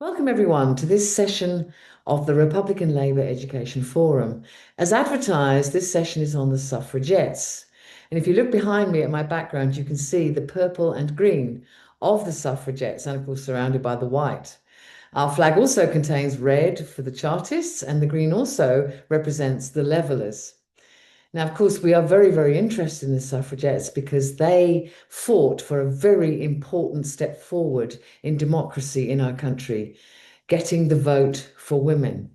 Welcome, everyone, to this session of the Republican Labour Education Forum. As advertised, this session is on the suffragettes. And if you look behind me at my background, you can see the purple and green of the suffragettes, and of course, surrounded by the white. Our flag also contains red for the Chartists, and the green also represents the Levellers. Now, of course, we are very, very interested in the suffragettes because they fought for a very important step forward in democracy in our country, getting the vote for women.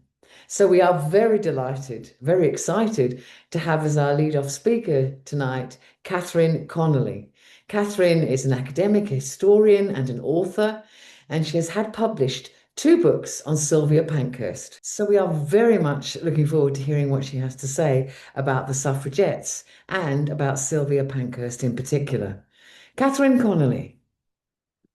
So we are very delighted, very excited to have as our lead-off speaker tonight, Katherine Connelly. Katherine is an academic, historian, and an author, and she has had published two books on Sylvia Pankhurst. So we are very much looking forward to hearing what she has to say about the suffragettes and about Sylvia Pankhurst in particular. Katherine Connelly.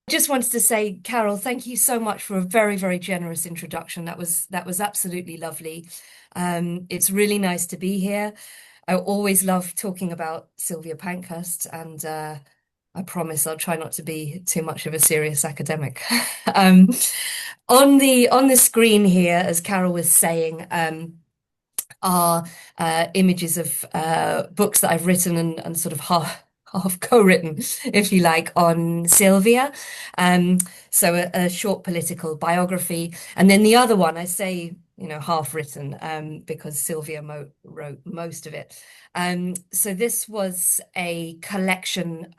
Just wanted to say, Carol, thank you so much for a very, very generous introduction. That was absolutely lovely. It's really nice to be here. I always love talking about Sylvia Pankhurst, and I promise I'll try not to be too much of a serious academic. Um, on the screen here, as Carol was saying, are images of books that I've written and sort of half co-written, if you like, on Sylvia. So a short political biography. And then the other one, I say, half written because Sylvia wrote most of it. So this was a collection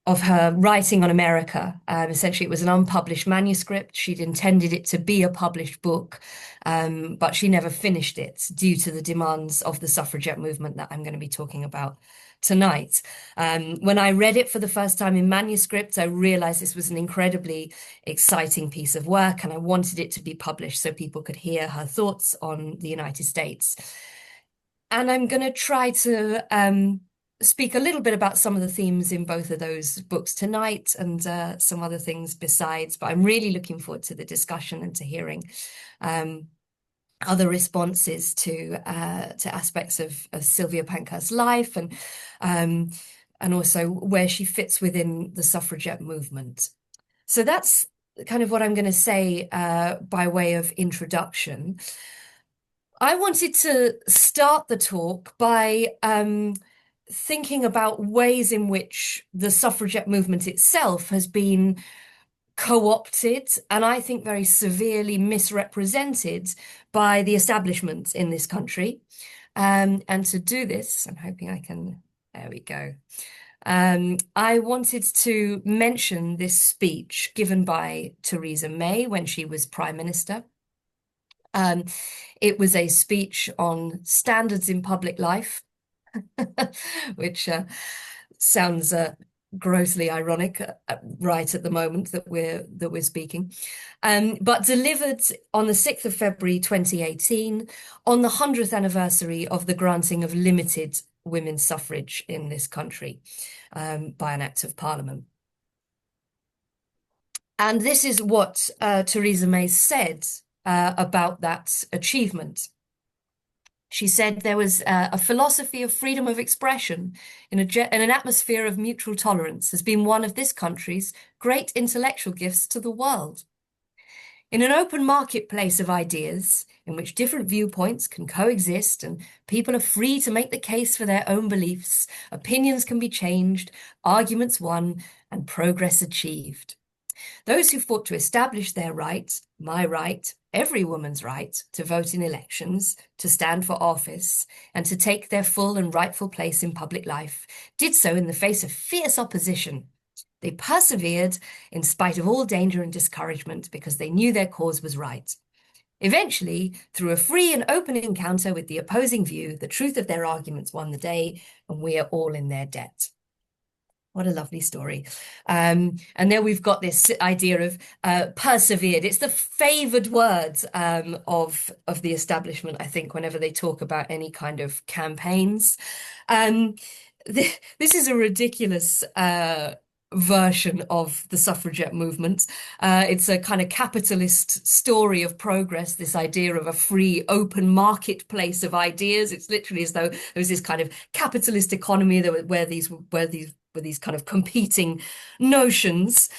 of her writing on America. Essentially, it was an unpublished manuscript. She'd intended it to be a published book, but she never finished it due to the demands of the suffragette movement that I'm going to be talking about tonight. When I read it for the first time in manuscript, I realized this was an incredibly exciting piece of work, and I wanted it to be published so people could hear her thoughts on the United States. And I'm going to try to speak a little bit about some of the themes in both of those books tonight and some other things besides, but I'm really looking forward to the discussion and to hearing other responses to aspects of Sylvia Pankhurst's life and also where she fits within the suffragette movement. So that's kind of what I'm going to say by way of introduction. I wanted to start the talk by thinking about ways in which the suffragette movement itself has been co-opted and I think very severely misrepresented by the establishment in this country. And to do this, I'm hoping I can, there we go. I wanted to mention this speech given by Theresa May when she was Prime Minister. It was a speech on standards in public life, which sounds grossly ironic right at the moment that we're speaking, but delivered on the 6th of February 2018 on the 100th anniversary of the granting of limited women's suffrage in this country by an Act of Parliament. And this is what Theresa May said about that achievement. She said there was a philosophy of freedom of expression in an atmosphere of mutual tolerance has been one of this country's great intellectual gifts to the world. In an open marketplace of ideas in which different viewpoints can coexist and people are free to make the case for their own beliefs, opinions can be changed, arguments won, and progress achieved. Those who fought to establish their right, my right, every woman's right to vote in elections, to stand for office, and to take their full and rightful place in public life, did so in the face of fierce opposition. They persevered in spite of all danger and discouragement because they knew their cause was right. Eventually, through a free and open encounter with the opposing view, the truth of their arguments won the day, and we are all in their debt. What a lovely story. And then we've got this idea of persevered. It's the favoured words of the establishment, I think, whenever they talk about any kind of campaigns. This is a ridiculous version of the suffragette movement. It's a kind of capitalist story of progress, this idea of a free, open marketplace of ideas. It's literally as though there was this kind of capitalist economy where these kind of competing notions.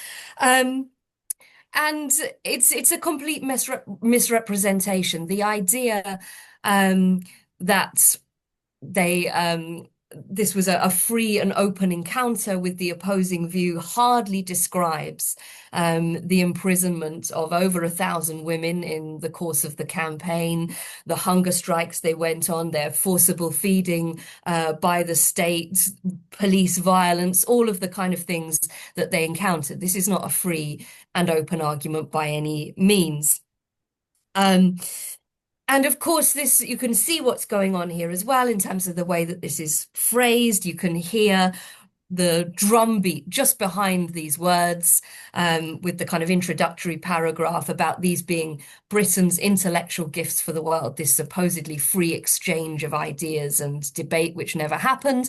And it's a complete misrepresentation. The idea um, that they this was a free and open encounter with the opposing view hardly describes the imprisonment of over 1,000 women in the course of the campaign, the hunger strikes they went on, their forcible feeding by the state, police violence, all of the kind of things that they encountered. This is not a free and open argument by any means. Um, and of course, this you can see what's going on here as well in terms of the way that this is phrased. You can hear the drumbeat just behind these words, with the kind of introductory paragraph about these being Britain's intellectual gifts for the world, this supposedly free exchange of ideas and debate, which never happened,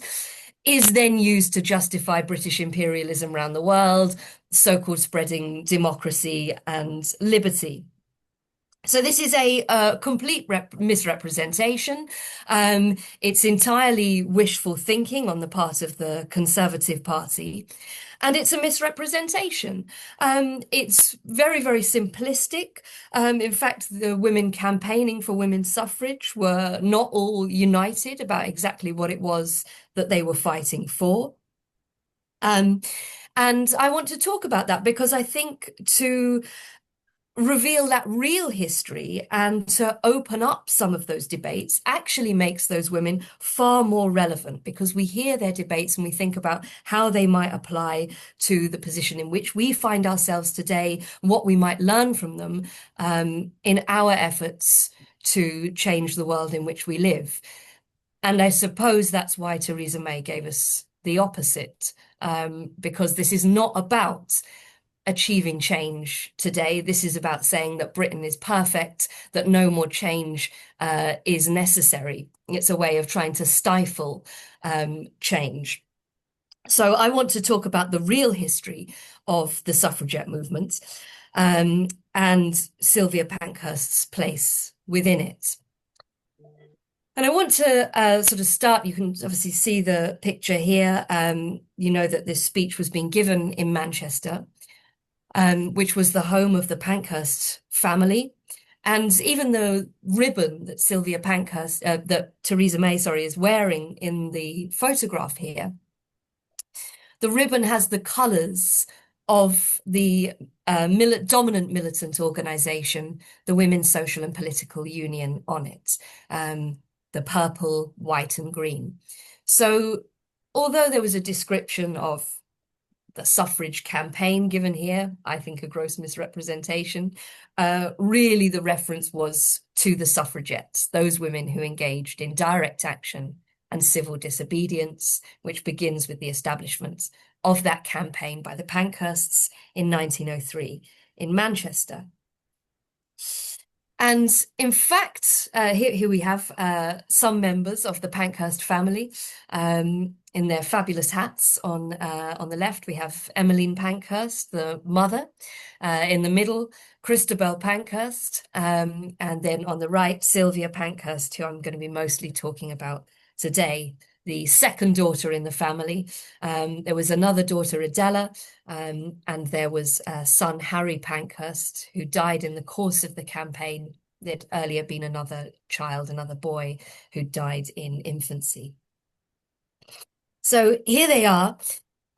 is then used to justify British imperialism around the world, so-called spreading democracy and liberty. So this is a complete misrepresentation. It's entirely wishful thinking on the part of the Conservative Party, and it's a misrepresentation. It's very, very simplistic. In fact, the women campaigning for women's suffrage were not all united about exactly what it was that they were fighting for. And I want to talk about that because I think to reveal that real history and to open up some of those debates actually makes those women far more relevant, because we hear their debates and we think about how they might apply to the position in which we find ourselves today, what we might learn from them in our efforts to change the world in which we live. And I suppose that's why Theresa May gave us the opposite, because this is not about achieving change today. This is about saying that Britain is perfect, that no more change is necessary. It's a way of trying to stifle change. So I want to talk about the real history of the suffragette movement and Sylvia Pankhurst's place within it. And I want to sort of start, you can obviously see the picture here. You know that this speech was being given in Manchester, which was the home of the Pankhurst family. And even the ribbon that that Theresa May, sorry, is wearing in the photograph here, the ribbon has the colours of the dominant militant organisation, the Women's Social and Political Union, on it, the purple, white and green. So although there was a description of the suffrage campaign given here, I think a gross misrepresentation. Really, the reference was to the suffragettes, those women who engaged in direct action and civil disobedience, which begins with the establishment of that campaign by the Pankhursts in 1903 in Manchester. And in fact, here we have some members of the Pankhurst family in their fabulous hats. On the left, we have Emmeline Pankhurst, the mother. In the middle, Christabel Pankhurst. And then on the right, Sylvia Pankhurst, who I'm going to be mostly talking about today, the second daughter in the family. There was another daughter, Adela, and there was a son, Harry Pankhurst, who died in the course of the campaign. There'd earlier been another child, another boy, who died in infancy. So here they are.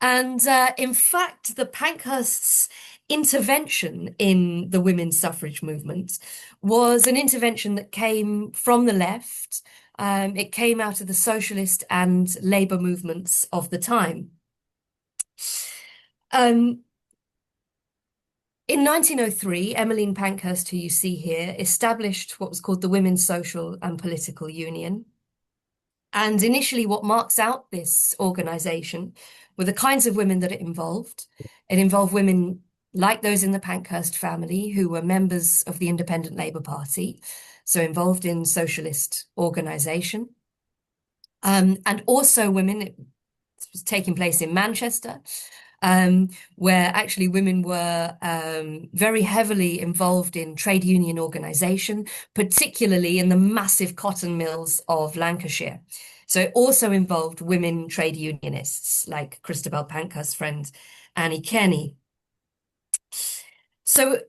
And in fact, the Pankhursts' intervention in the women's suffrage movement was an intervention that came from the left. It came out of the socialist and Labour movements of the time. In 1903, Emmeline Pankhurst, who you see here, established what was called the Women's Social and Political Union. And initially, what marks out this organisation were the kinds of women that it involved. It involved women like those in the Pankhurst family who were members of the Independent Labour Party, so involved in socialist organisation. And also women, it was taking place in Manchester, where actually women were very heavily involved in trade union organisation, particularly in the massive cotton mills of Lancashire. So it also involved women trade unionists like Christabel Pankhurst's friend Annie Kenney. So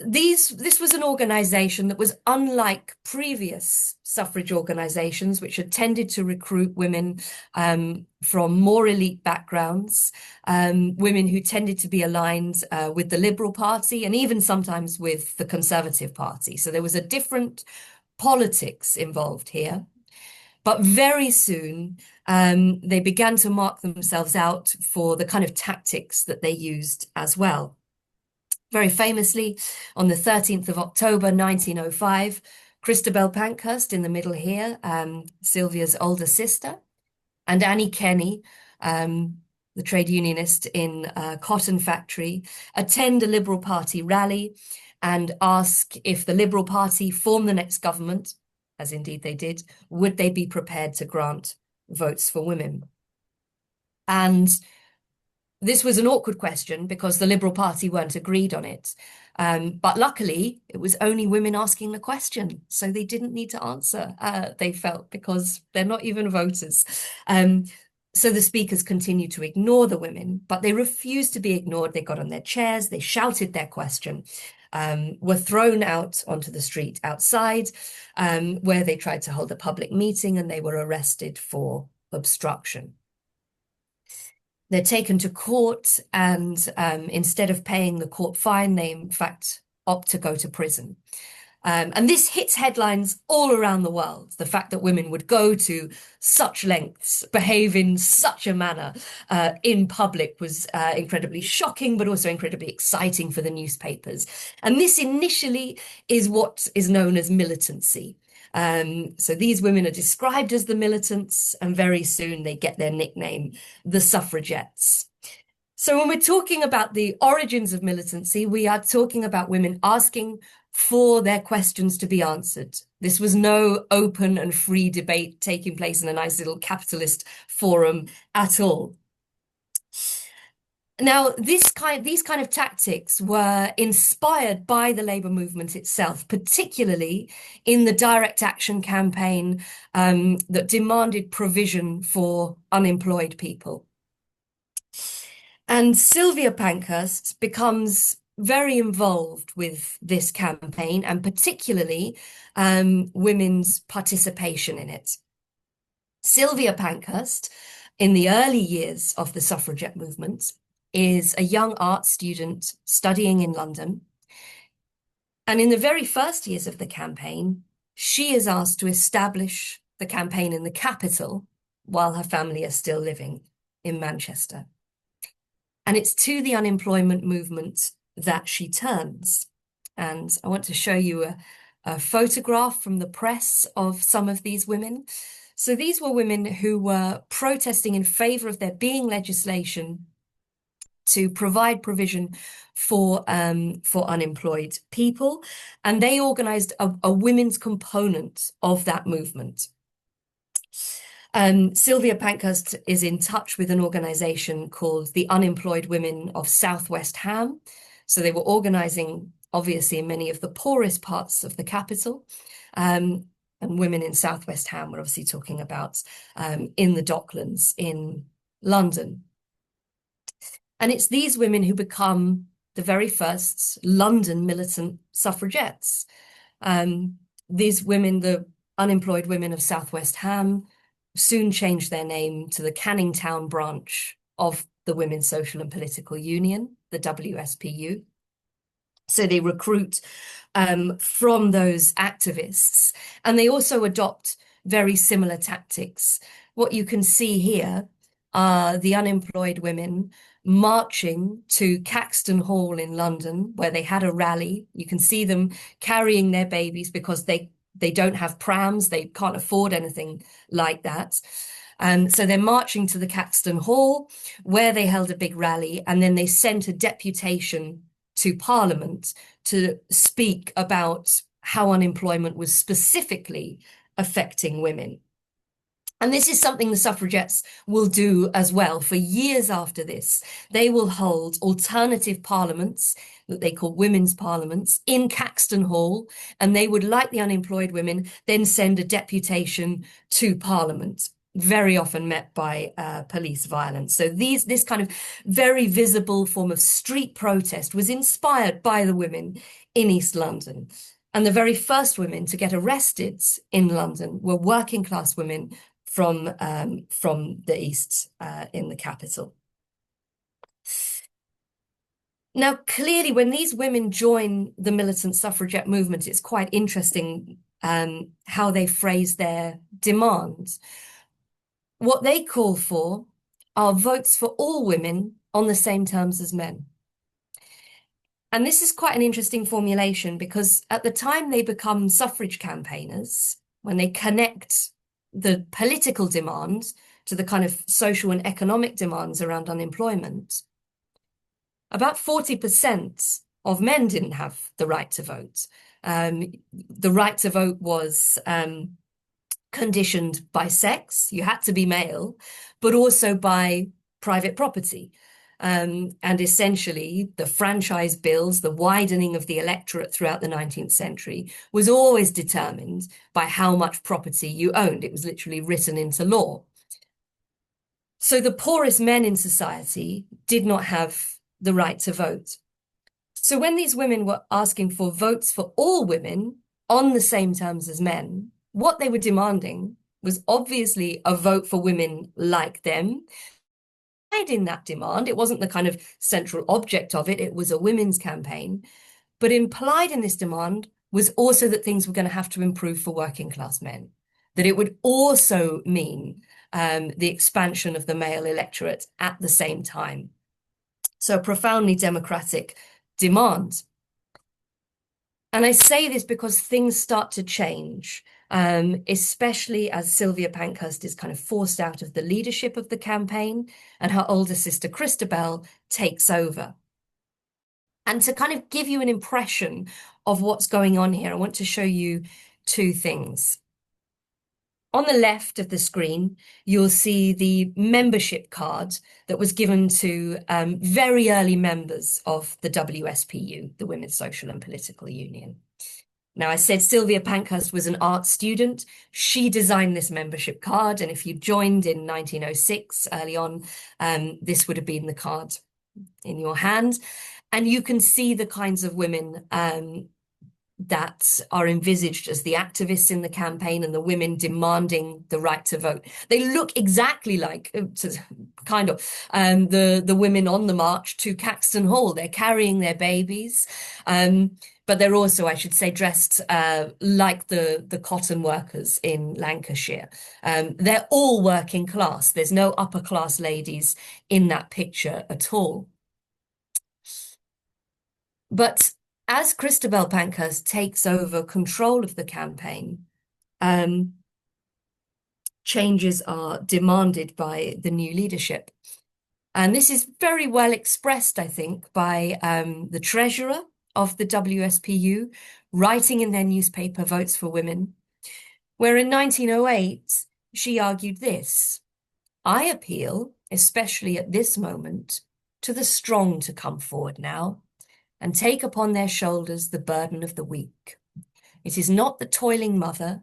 this was an organization that was unlike previous suffrage organizations, which had tended to recruit women from more elite backgrounds, women who tended to be aligned with the Liberal Party and even sometimes with the Conservative Party. So there was a different politics involved here. But very soon, they began to mark themselves out for the kind of tactics that they used as well. Very famously, on the 13th of October 1905, Christabel Pankhurst in the middle here, Sylvia's older sister, and Annie Kenney, the trade unionist in a cotton factory, attend a Liberal Party rally and ask if the Liberal Party form the next government, as indeed they did, would they be prepared to grant votes for women? And this was an awkward question because the Liberal Party weren't agreed on it. But luckily, it was only women asking the question. So they didn't need to answer, they felt, because they're not even voters. So the speakers continued to ignore the women, but they refused to be ignored. They got on their chairs, they shouted their question, were thrown out onto the street outside, where they tried to hold a public meeting, and they were arrested for obstruction. They're taken to court, and instead of paying the court fine, they in fact opt to go to prison. And this hits headlines all around the world. The fact that women would go to such lengths, behave in such a manner in public was incredibly shocking, but also incredibly exciting for the newspapers. And this initially is what is known as militancy. So these women are described as the militants, and very soon they get their nickname, the Suffragettes. So when we're talking about the origins of militancy, we are talking about women asking for their questions to be answered. This was no open and free debate taking place in a nice little capitalist forum at all. Now, these kind of tactics were inspired by the labour movement itself, particularly in the direct action campaign that demanded provision for unemployed people. And Sylvia Pankhurst becomes very involved with this campaign, and particularly women's participation in it. Sylvia Pankhurst, in the early years of the suffragette movement, is a young art student studying in London. And in the very first years of the campaign, she is asked to establish the campaign in the capital while her family are still living in Manchester. And it's to the unemployment movement that she turns. And I want to show you a photograph from the press of some of these women. So these were women who were protesting in favour of there being legislation to provide provision for unemployed people, and they organised a women's component of that movement. Sylvia Pankhurst is in touch with an organisation called the Unemployed Women of South West Ham. So they were organising, obviously, in many of the poorest parts of the capital. And women in South West Ham were obviously talking about in the Docklands in London. And it's these women who become the very first London militant suffragettes. These women, the Unemployed Women of South West Ham, soon changed their name to the Canning Town branch of the Women's Social and Political Union, the WSPU. So they recruit from those activists, and they also adopt very similar tactics. What you can see here are the unemployed women marching to Caxton Hall in London, where they had a rally. You can see them carrying their babies because they don't have prams, they can't afford anything like that. So they're marching to the Caxton Hall, where they held a big rally, and then they sent a deputation to Parliament to speak about how unemployment was specifically affecting women. And this is something the suffragettes will do as well for years after this. They will hold alternative parliaments that they call women's parliaments in Caxton Hall, and they would, like the unemployed women, then send a deputation to Parliament. very often met by police violence. So this kind of very visible form of street protest was inspired by the women in East London. And the very first women to get arrested in London were working class women from the East in the capital. Now, clearly, when these women join the militant suffragette movement, it's quite interesting how they phrase their demands. What they call for are votes for all women on the same terms as men. And this is quite an interesting formulation because at the time they become suffrage campaigners, when they connect the political demands to the kind of social and economic demands around unemployment, about 40% of men didn't have the right to vote. The right to vote was conditioned by sex, you had to be male, but also by private property. And essentially, the franchise bills, the widening of the electorate throughout the 19th century was always determined by how much property you owned. It was literally written into law. So the poorest men in society did not have the right to vote. So when these women were asking for votes for all women on the same terms as men, what they were demanding was obviously a vote for women like them. In that demand, it wasn't the kind of central object of it, it was a women's campaign. But implied in this demand was also that things were going to have to improve for working class men, that it would also mean the expansion of the male electorate at the same time. So a profoundly democratic demand. And I say this because things start to change, especially as Sylvia Pankhurst is kind of forced out of the leadership of the campaign and her older sister Christabel takes over. And to kind of give you an impression of what's going on here, I want to show you two things. On the left of the screen, you'll see the membership card that was given to very early members of the WSPU, the Women's Social and Political Union. Now, I said Sylvia Pankhurst was an art student. She designed this membership card, and if you joined in 1906, early on, this would have been the card in your hand. And you can see the kinds of women that are envisaged as the activists in the campaign and the women demanding the right to vote. They look exactly like, kind of, the women on the march to Caxton Hall. They're carrying their babies, but they're also, I should say, dressed like the cotton workers in Lancashire. They're all working class. There's no upper class ladies in that picture at all. But as Christabel Pankhurst takes over control of the campaign, changes are demanded by the new leadership. And this is very well expressed, I think, by the treasurer of the WSPU writing in their newspaper Votes for Women, where in 1908, she argued this: I appeal, especially at this moment, to the strong to come forward now and take upon their shoulders the burden of the weak. It is not the toiling mother,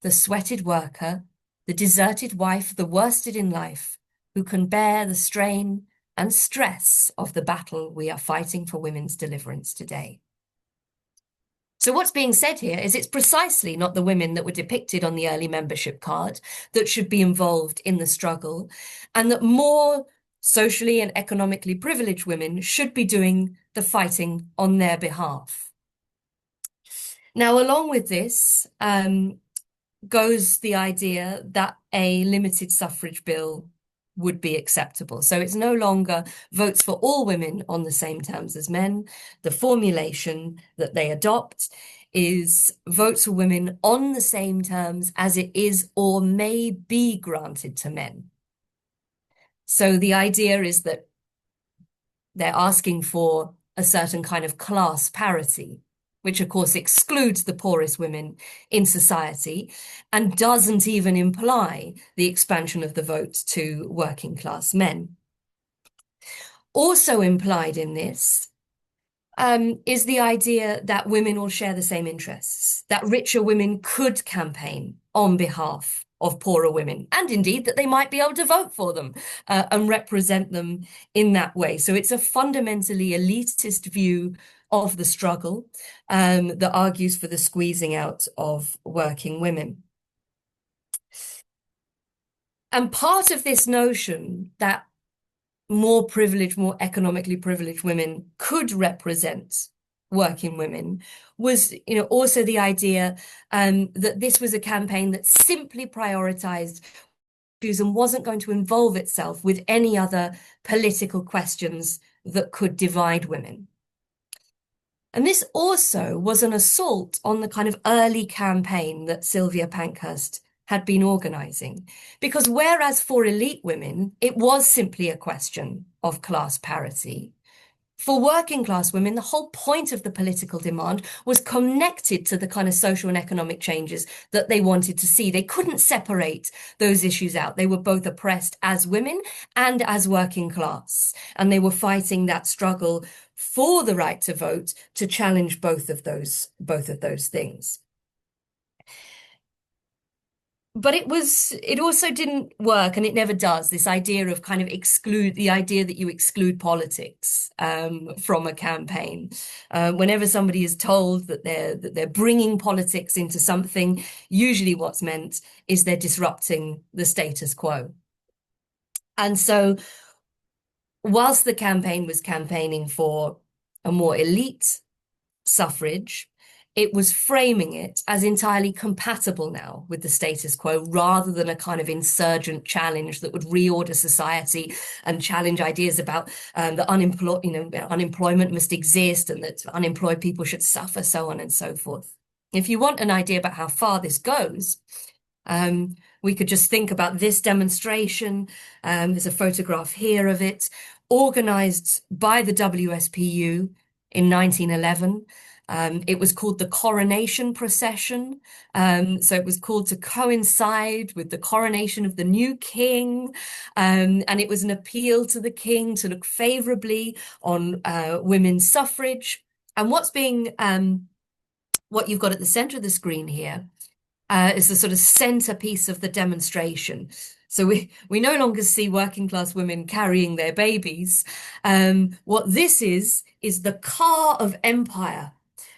the sweated worker, the deserted wife, the worsted in life, who can bear the strain and stress of the battle we are fighting for women's deliverance today. So what's being said here is it's precisely not the women that were depicted on the early membership card that should be involved in the struggle, and that more socially and economically privileged women should be doing the fighting on their behalf. Now, along with this goes the idea that a limited suffrage bill would be acceptable. So it's no longer votes for all women on the same terms as men. The formulation that they adopt is votes for women on the same terms as it is or may be granted to men. So the idea is that they're asking for a certain kind of class parity, which of course excludes the poorest women in society and doesn't even imply the expansion of the vote to working class men. Also implied in this is the idea that women will share the same interests, that richer women could campaign on behalf of poorer women, and indeed that they might be able to vote for them and represent them in that way. So it's a fundamentally elitist view of the struggle that argues for the squeezing out of working women. And part of this notion that more privileged, more economically privileged women could represent working women was, also the idea that this was a campaign that simply prioritized issues and wasn't going to involve itself with any other political questions that could divide women. And this also was an assault on the kind of early campaign that Sylvia Pankhurst had been organizing. Because whereas for elite women, it was simply a question of class parity, for working class women, the whole point of the political demand was connected to the kind of social and economic changes that they wanted to see. They couldn't separate those issues out. They were both oppressed as women and as working class. And they were fighting that struggle for the right to vote to challenge both of those things. But it also didn't work, and it never does, this idea of kind of the idea that you exclude politics from a campaign. Whenever somebody is told that they're bringing politics into something, usually what's meant is they're disrupting the status quo. And so whilst the campaign was campaigning for a more elite suffrage, it was framing it as entirely compatible now with the status quo, rather than a kind of insurgent challenge that would reorder society and challenge ideas about that unemployment must exist and that unemployed people should suffer, so on and so forth. If you want an idea about how far this goes, we could just think about this demonstration. There's a photograph here of it, organized by the WSPU in 1911. It was called the Coronation Procession. So it was called to coincide with the coronation of the new king. And it was an appeal to the king to look favorably on women's suffrage. And what you've got at the center of the screen here is the sort of centerpiece of the demonstration. So we no longer see working class women carrying their babies. What this is the car of empire.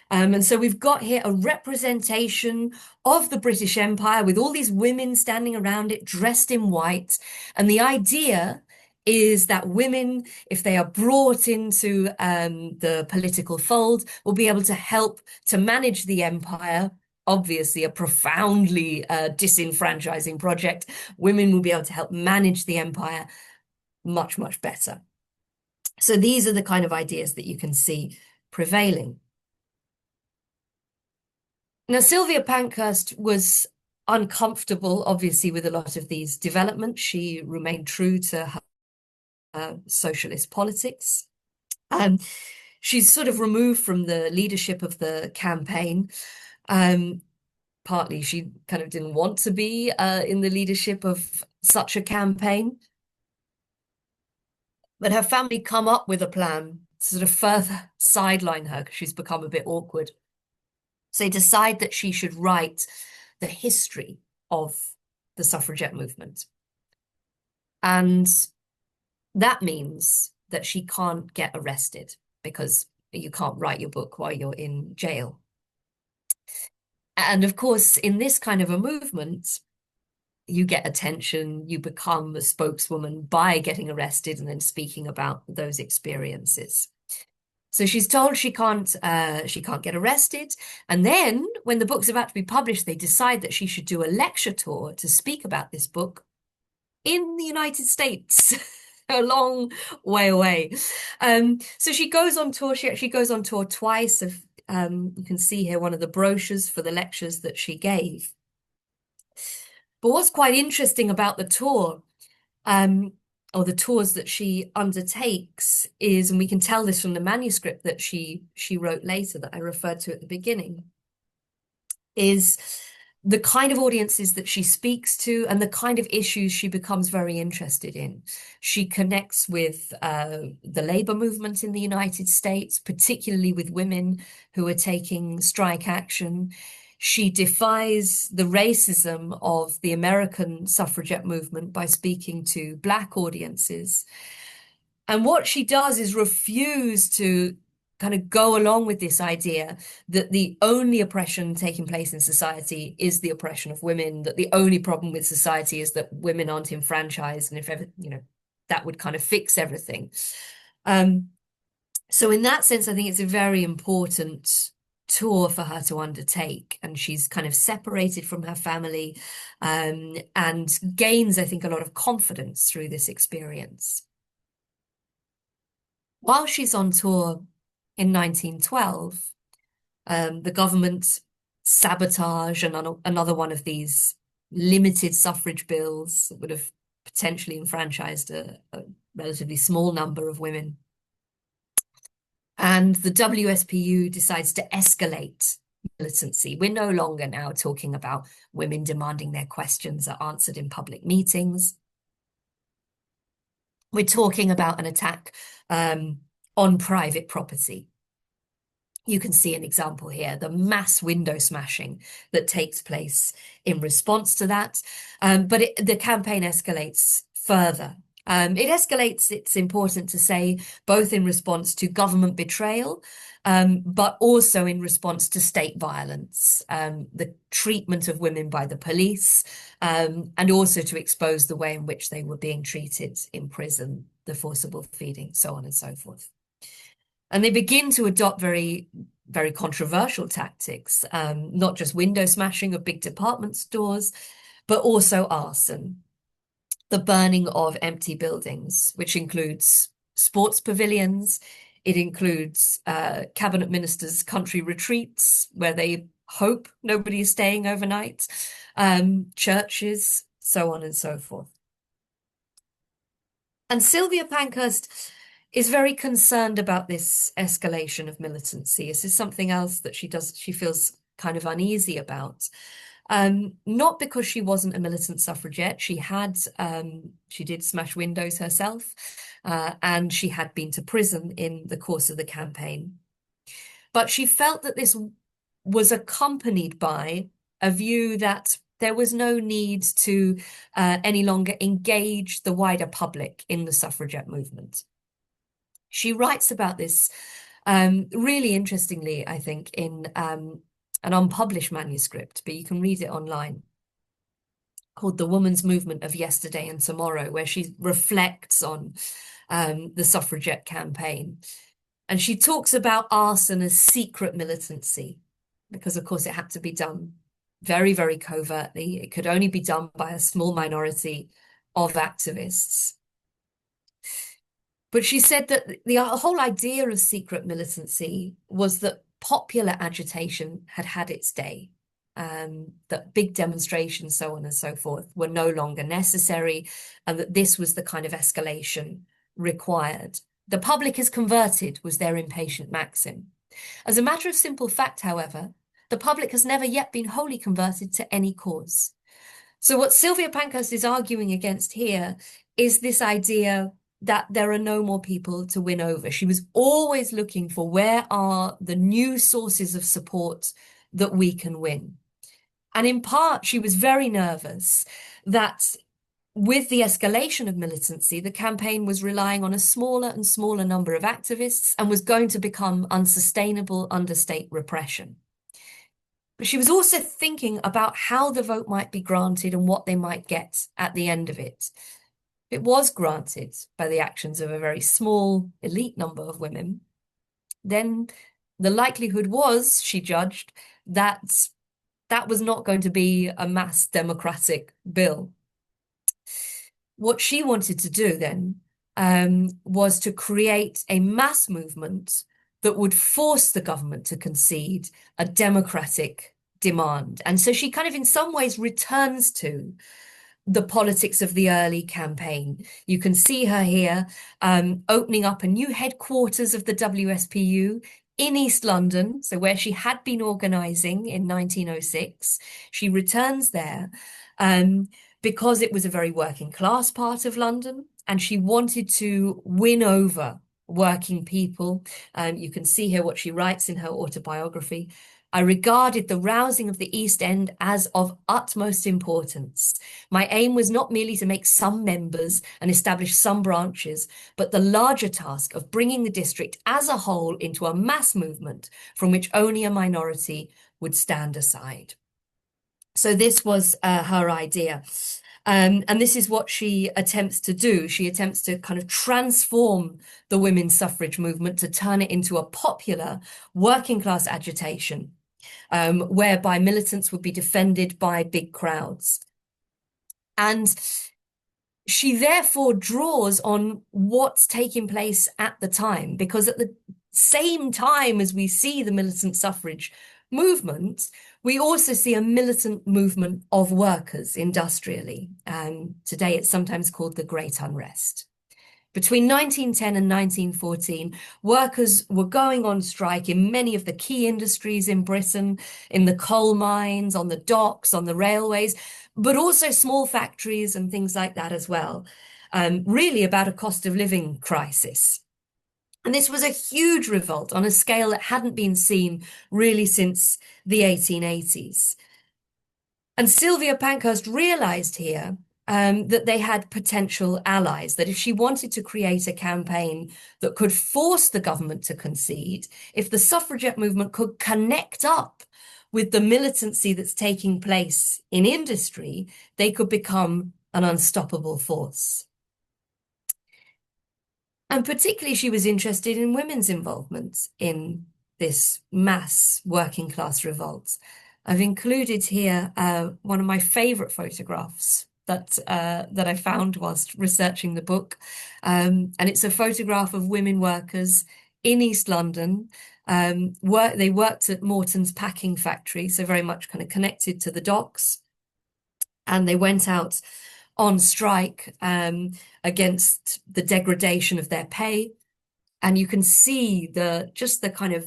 And so we've got here a representation of the British Empire with all these women standing around it dressed in white. And the idea is that women, if they are brought into the political fold, will be able to help to manage the empire. Obviously, a profoundly disenfranchising project. Women will be able to help manage the empire much, much better. So these are the kind of ideas that you can see prevailing. Now, Sylvia Pankhurst was uncomfortable, obviously, with a lot of these developments. She remained true to her socialist politics. She's sort of removed from the leadership of the campaign. Partly she kind of didn't want to be in the leadership of such a campaign. But her family come up with a plan to sort of further sideline her because she's become a bit awkward. So they decide that she should write the history of the suffragette movement. And that means that she can't get arrested because you can't write your book while you're in jail. And of course, in this kind of a movement, you get attention, you become a spokeswoman by getting arrested and then speaking about those experiences. So she's told she can't get arrested. And then when the book's about to be published, they decide that she should do a lecture tour to speak about this book in the United States, a long way away. So she goes on tour. She actually goes on tour twice. You can see here one of the brochures for the lectures that she gave. But what's quite interesting about the tour, or the tours that she undertakes is, and we can tell this from the manuscript that she wrote later that I referred to at the beginning, is the kind of audiences that she speaks to and the kind of issues she becomes very interested in. She connects with the labor movement in the United States, particularly with women who are taking strike action. She defies the racism of the American suffragette movement by speaking to Black audiences. And what she does is refuse to kind of go along with this idea that the only oppression taking place in society is the oppression of women, that the only problem with society is that women aren't enfranchised, and if ever, that would kind of fix everything. So in that sense, I think it's a very important tour for her to undertake, and she's kind of separated from her family, and gains, I think, a lot of confidence through this experience. While she's on tour in 1912, the government sabotage another one of these limited suffrage bills that would have potentially enfranchised a relatively small number of women. And the WSPU decides to escalate militancy. We're no longer now talking about women demanding their questions are answered in public meetings. We're talking about an attack on private property. You can see an example here, the mass window smashing that takes place in response to that. But the campaign escalates further. It escalates, it's important to say, both in response to government betrayal, but also in response to state violence, the treatment of women by the police, and also to expose the way in which they were being treated in prison, the forcible feeding, so on and so forth. And they begin to adopt very, very controversial tactics, not just window smashing of big department stores, but also arson, the burning of empty buildings, which includes sports pavilions. It includes cabinet ministers' country retreats where they hope nobody is staying overnight, churches, so on and so forth. And Sylvia Pankhurst is very concerned about this escalation of militancy. This is something else that she feels kind of uneasy about. Not because she wasn't a militant suffragette. She did smash windows herself, and she had been to prison in the course of the campaign. But she felt that this was accompanied by a view that there was no need to any longer engage the wider public in the suffragette movement. She writes about this really interestingly, I think, in an unpublished manuscript, but you can read it online, called The Woman's Movement of Yesterday and Tomorrow, where she reflects on the suffragette campaign. And she talks about arson as secret militancy, because, of course, it had to be done very, very covertly. It could only be done by a small minority of activists. But she said that the whole idea of secret militancy was that popular agitation had had its day, that big demonstrations, so on and so forth, were no longer necessary, and that this was the kind of escalation required. The public has converted, was their impatient maxim. As a matter of simple fact, however, the public has never yet been wholly converted to any cause. So what Sylvia Pankhurst is arguing against here is this idea that there are no more people to win over. She was always looking for where are the new sources of support that we can win. And in part, she was very nervous that with the escalation of militancy, the campaign was relying on a smaller and smaller number of activists and was going to become unsustainable under state repression. But she was also thinking about how the vote might be granted and what they might get at the end of it. It was granted by the actions of a very small elite number of women, then the likelihood was, she judged, that that was not going to be a mass democratic bill. What she wanted to do then was to create a mass movement that would force the government to concede a democratic demand. And so she kind of in some ways returns to the politics of the early campaign. You can see her here opening up a new headquarters of the WSPU in East London, so where she had been organising in 1906. She returns there because it was a very working class part of London, and she wanted to win over working people. You can see here what she writes in her autobiography. I regarded the rousing of the East End as of utmost importance. My aim was not merely to make some members and establish some branches, but the larger task of bringing the district as a whole into a mass movement from which only a minority would stand aside. So this was her idea. And this is what she attempts to do. She attempts to kind of transform the women's suffrage movement to turn it into a popular working class agitation, whereby militants would be defended by big crowds. And she therefore draws on what's taking place at the time, because at the same time as we see the militant suffrage movement, we also see a militant movement of workers industrially. Today it's sometimes called the Great Unrest. Between 1910 and 1914, workers were going on strike in many of the key industries in Britain, in the coal mines, on the docks, on the railways, but also small factories and things like that as well, really about a cost of living crisis. And this was a huge revolt on a scale that hadn't been seen really since the 1880s. And Sylvia Pankhurst realized here that they had potential allies, that if she wanted to create a campaign that could force the government to concede, if the suffragette movement could connect up with the militancy that's taking place in industry, they could become an unstoppable force. And particularly, she was interested in women's involvement in this mass working class revolt. I've included here one of my favorite photographs that I found whilst researching the book. And it's a photograph of women workers in East London. They worked at Morton's packing factory, so very much kind of connected to the docks. And they went out on strike against the degradation of their pay. And you can see just the kind of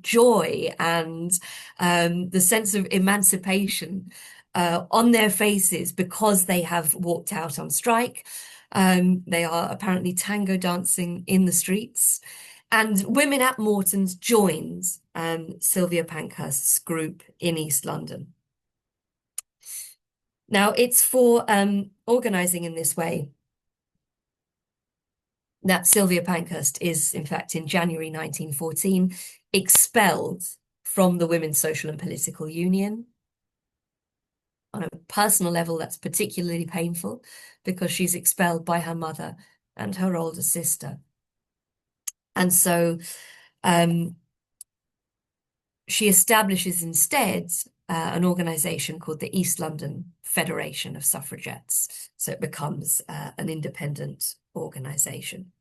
joy and the sense of emancipation on their faces because they have walked out on strike. They are apparently tango dancing in the streets. And women at Morton's joined Sylvia Pankhurst's group in East London. Now, it's for organising in this way that Sylvia Pankhurst is, in fact, in January 1914, expelled from the Women's Social and Political Union. On a personal level, that's particularly painful because she's expelled by her mother and her older sister. And so she establishes instead an organisation called the East London Federation of Suffragettes. So it becomes an independent organisation.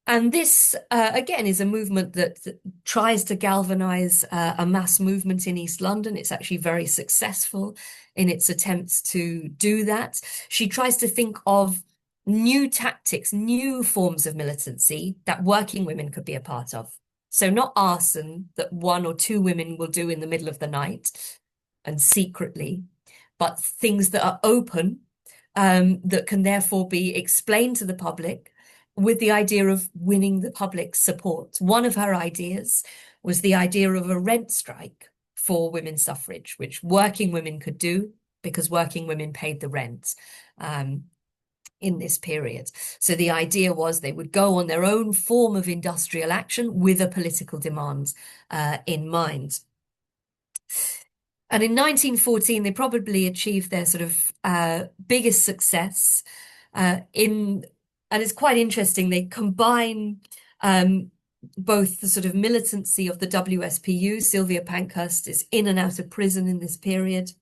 And this, again, is a movement that tries to galvanise a mass movement in East London. It's actually very successful in its attempts to do that. She tries to think of new tactics, new forms of militancy that working women could be a part of. So not arson that one or two women will do in the middle of the night and secretly, but things that are open, that can therefore be explained to the public with the idea of winning the public's support. One of her ideas was the idea of a rent strike for women's suffrage, which working women could do because working women paid the rent in this period. So the idea was they would go on their own form of industrial action with a political demand in mind. And in 1914, they probably achieved their sort of biggest success and it's quite interesting, they combine both the sort of militancy of the WSPU. Sylvia Pankhurst is in and out of prison in this period,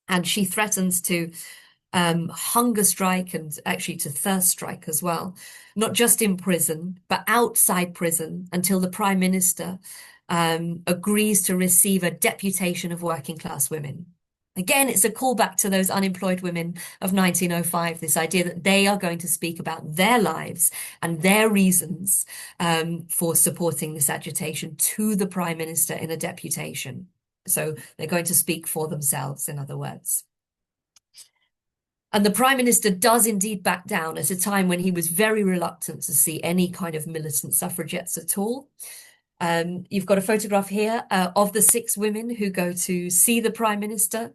and she threatens to hunger strike and actually to thirst strike as well, not just in prison, but outside prison until the Prime Minister agrees to receive a deputation of working class women. Again, it's a callback to those unemployed women of 1905, this idea that they are going to speak about their lives and their reasons for supporting this agitation to the Prime Minister in a deputation. So they're going to speak for themselves, in other words. And the Prime Minister does indeed back down at a time when he was very reluctant to see any kind of militant suffragettes at all. You've got a photograph here of the 6 women who go to see the Prime Minister.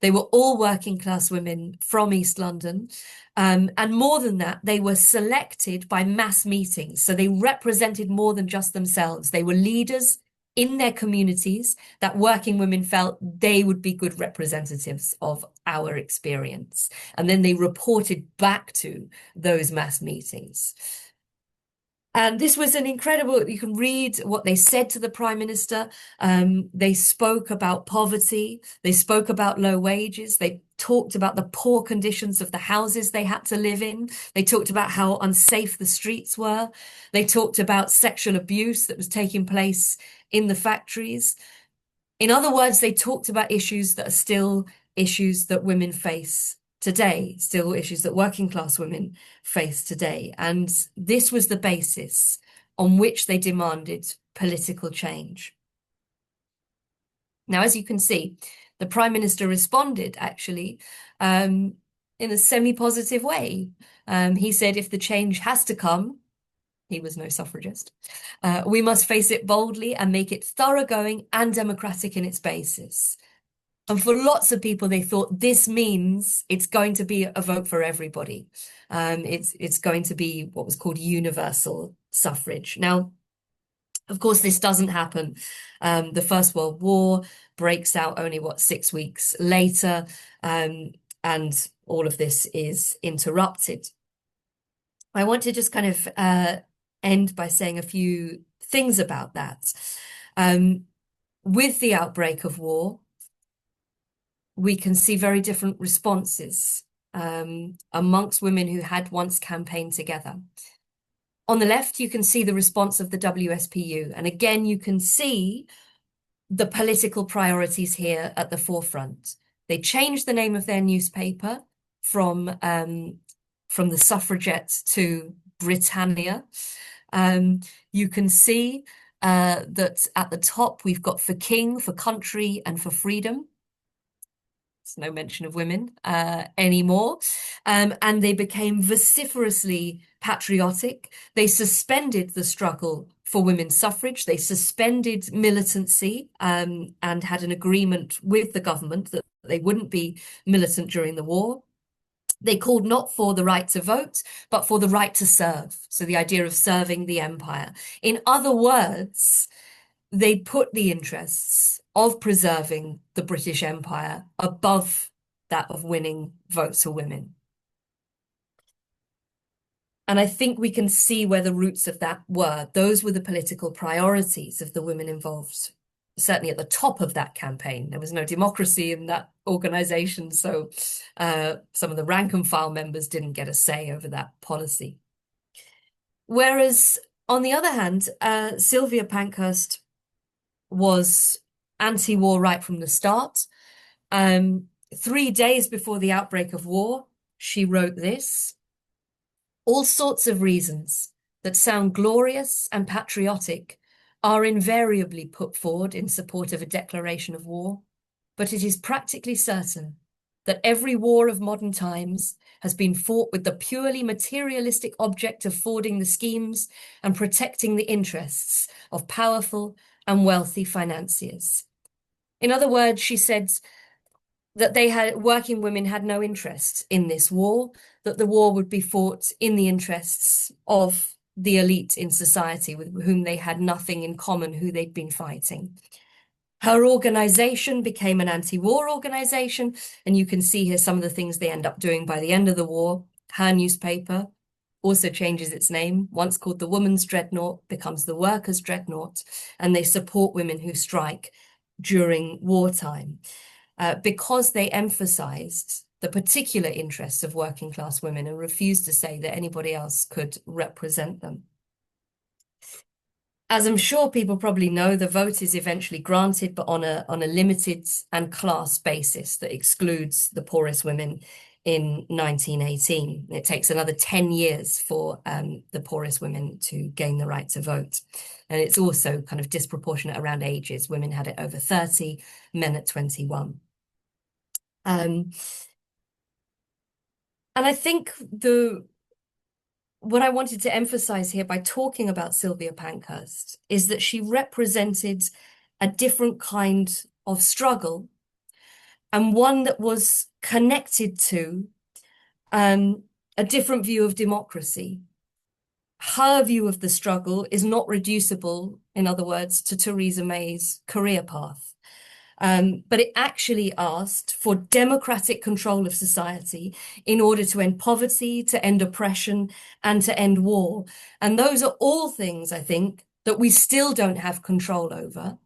They were all working class women from East London. And more than that, they were selected by mass meetings. So they represented more than just themselves. They were leaders in their communities that working women felt they would be good representatives of our experience. And then they reported back to those mass meetings. And this was an incredible, you can read what they said to the Prime Minister. They spoke about poverty. They spoke about low wages. They talked about the poor conditions of the houses they had to live in. They talked about how unsafe the streets were. They talked about sexual abuse that was taking place in the factories. In other words, they talked about issues that are still issues that women face today, still issues that working class women face today. And this was the basis on which they demanded political change. Now, as you can see, the Prime Minister responded actually in a semi-positive way. He said, if the change has to come, he was no suffragist, we must face it boldly and make it thoroughgoing and democratic in its basis. And for lots of people, they thought this means it's going to be a vote for everybody. It's going to be what was called universal suffrage. Now, of course, this doesn't happen. The First World War breaks out only, 6 weeks later, and all of this is interrupted. I want to just kind of end by saying a few things about that. With the outbreak of war, we can see very different responses amongst women who had once campaigned together. On the left, you can see the response of the WSPU. And again, you can see the political priorities here at the forefront. They changed the name of their newspaper from the Suffragettes to Britannia. You can see that at the top, we've got for king, for country, and for freedom. There's no mention of women anymore. And they became vociferously patriotic. They suspended the struggle for women's suffrage. They suspended militancy and had an agreement with the government that they wouldn't be militant during the war. They called not for the right to vote, but for the right to serve. So the idea of serving the empire. In other words, they put the interests of preserving the British Empire above that of winning votes for women. And I think we can see where the roots of that were. Those were the political priorities of the women involved, certainly at the top of that campaign. There was no democracy in that organization, so some of the rank and file members didn't get a say over that policy. Whereas, on the other hand, Sylvia Pankhurst was anti-war right from the start. 3 days before the outbreak of war, she wrote this: all sorts of reasons that sound glorious and patriotic are invariably put forward in support of a declaration of war, but it is practically certain that every war of modern times has been fought with the purely materialistic object of forwarding the schemes and protecting the interests of powerful and wealthy financiers. In other words, she said that working women had no interest in this war, that the war would be fought in the interests of the elite in society with whom they had nothing in common, who they'd been fighting. Her organization became an anti-war organization, and you can see here some of the things they end up doing by the end of the war. Her newspaper also changes its name, once called the Woman's Dreadnought, becomes the Workers' Dreadnought, and they support women who strike during wartime because they emphasized the particular interests of working class women and refused to say that anybody else could represent them. As I'm sure people probably know, the vote is eventually granted, but on a limited and class basis that excludes the poorest women in 1918. It takes another 10 years for the poorest women to gain the right to vote. And it's also kind of disproportionate around ages. Women had it over 30, men at 21. And I think what I wanted to emphasize here by talking about Sylvia Pankhurst is that she represented a different kind of struggle, and one that was connected to a different view of democracy. Her view of the struggle is not reducible, in other words, to Theresa May's career path. But it actually asked for democratic control of society in order to end poverty, to end oppression, and to end war. And those are all things, I think, that we still don't have control over.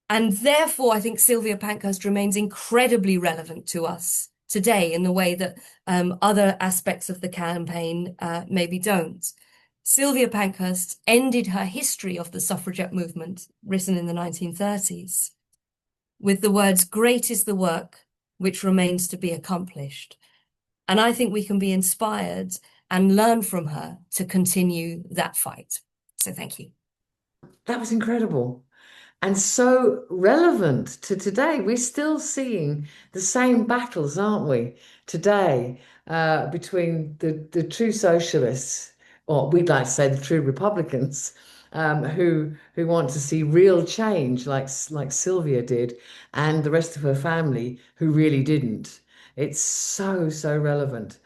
And therefore, I think Sylvia Pankhurst remains incredibly relevant to us today in the way that other aspects of the campaign maybe don't. Sylvia Pankhurst ended her history of the suffragette movement, written in the 1930s, with the words, "Great is the work which remains to be accomplished." And I think we can be inspired and learn from her to continue that fight. So thank you. That was incredible. And so relevant to today. We're still seeing the same battles, aren't we, today, between the true socialists, or we'd like to say the true Republicans, who want to see real change, like Sylvia did, and the rest of her family who really didn't. It's so relevant.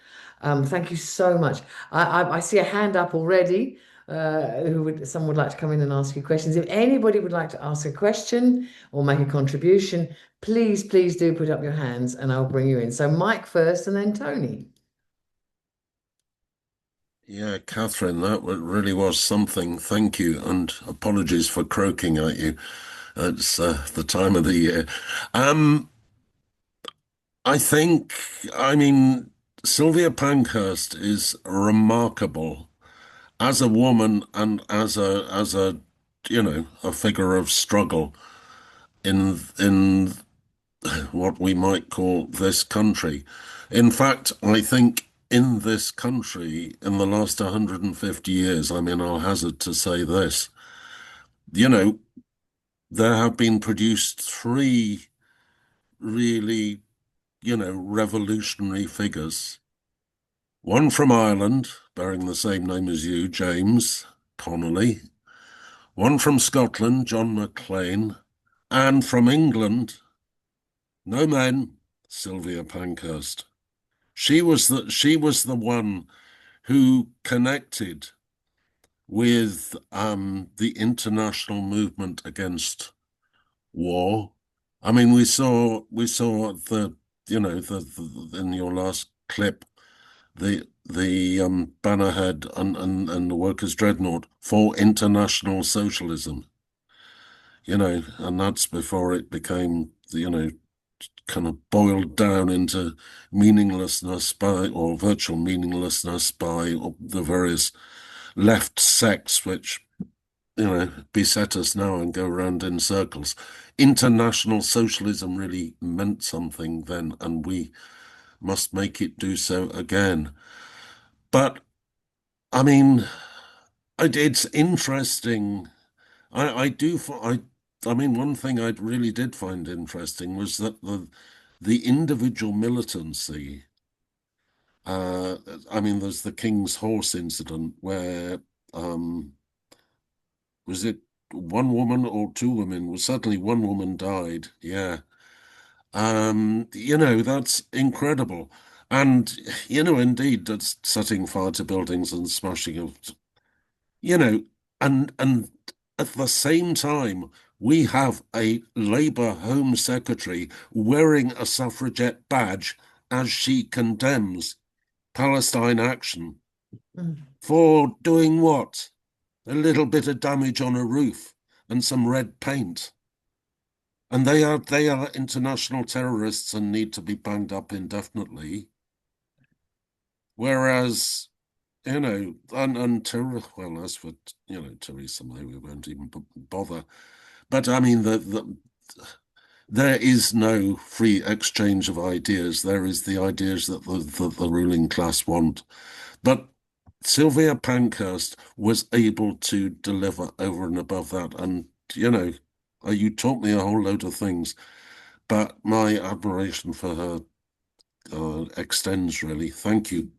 Thank you so much. I see a hand up already. Someone would like to come in and ask you questions. If anybody would like to ask a question or make a contribution, please do put up your hands and I'll bring you in. So Mike first and then Tony. Yeah, Catherine, that really was something. Thank you, and apologies for croaking at you. It's the time of the year. Um, I think, I mean, Sylvia Pankhurst is remarkable as a woman and as a a figure of struggle in what we might call this country. In fact, I think in this country, in the last 150 years, I mean, I'll hazard to say this, you know, there have been produced three really, revolutionary figures. One from Ireland, bearing the same name as you, James Connelly. One from Scotland, John Maclean. And from England, no men, Sylvia Pankhurst. She was the one who connected with the international movement against war. I mean, we saw the in your last clip the bannerhead and the workers' dreadnought for international socialism. And that's before it became kind of boiled down into meaninglessness or virtual meaninglessness by the various left sects which beset us now and go around in circles. International socialism really meant something then, and we must make it do so again. But I mean, it's interesting. I mean, one thing I really did find interesting was that the individual militancy. I mean, there's the King's Horse incident where was it one woman or two women? Well, certainly one woman died. Yeah. That's incredible. And, indeed, that's setting fire to buildings and smashing of, you know, and at the same time, we have a Labour Home Secretary wearing a suffragette badge as she condemns Palestine action for doing what? A little bit of damage on a roof and some red paint. And they are international terrorists and need to be banged up indefinitely. Whereas, and well, as for Theresa May, we won't even bother. But I mean, there is no free exchange of ideas. There is the ideas that the ruling class want. But Sylvia Pankhurst was able to deliver over and above that. And, you taught me a whole load of things, but my admiration for her extends, really. Thank you.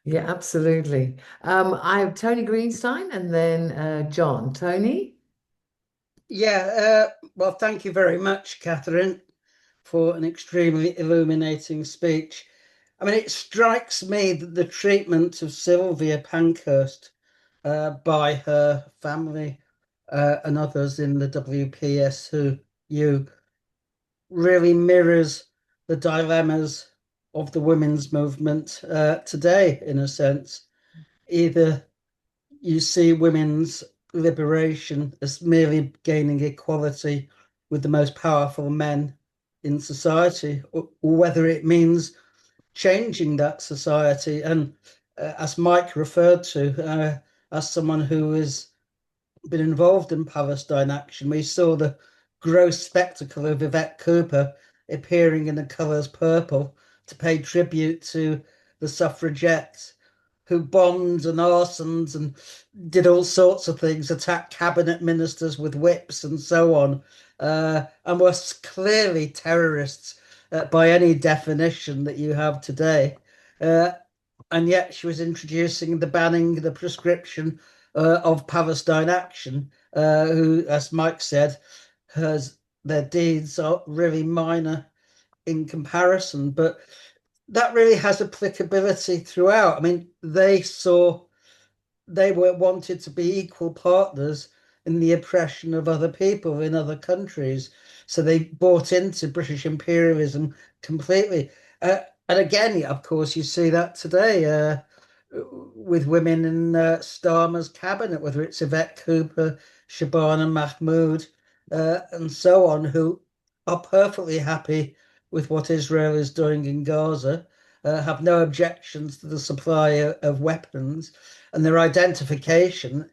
Yeah, absolutely. I have Tony Greenstein and then John. Tony? Well, thank you very much, Catherine, for an extremely illuminating speech. I mean, it strikes me that the treatment of Sylvia Pankhurst by her family and others in the WPSU really mirrors the dilemmas of the women's movement today, in a sense. Either you see women's liberation as merely gaining equality with the most powerful men in society, or whether it means changing that society. And as Mike referred to, as someone who has been involved in Palestine action, we saw the gross spectacle of Yvette Cooper appearing in the colours purple to pay tribute to the suffragettes who bombed and arsoned and did all sorts of things, attacked cabinet ministers with whips and so on, and was clearly terrorists by any definition that you have today. Uh, and yet she was introducing the banning, the prescription of Palestine action, who, as Mike said, has their deeds are really minor in comparison, but that really has applicability throughout. I mean, they were wanted to be equal partners in the oppression of other people in other countries. So they bought into British imperialism completely. And again, of course, you see that today with women in Starmer's cabinet, whether it's Yvette Cooper, Shabana Mahmood, and so on, who are perfectly happy with what Israel is doing in Gaza, have no objections to the supply of weapons, and their identification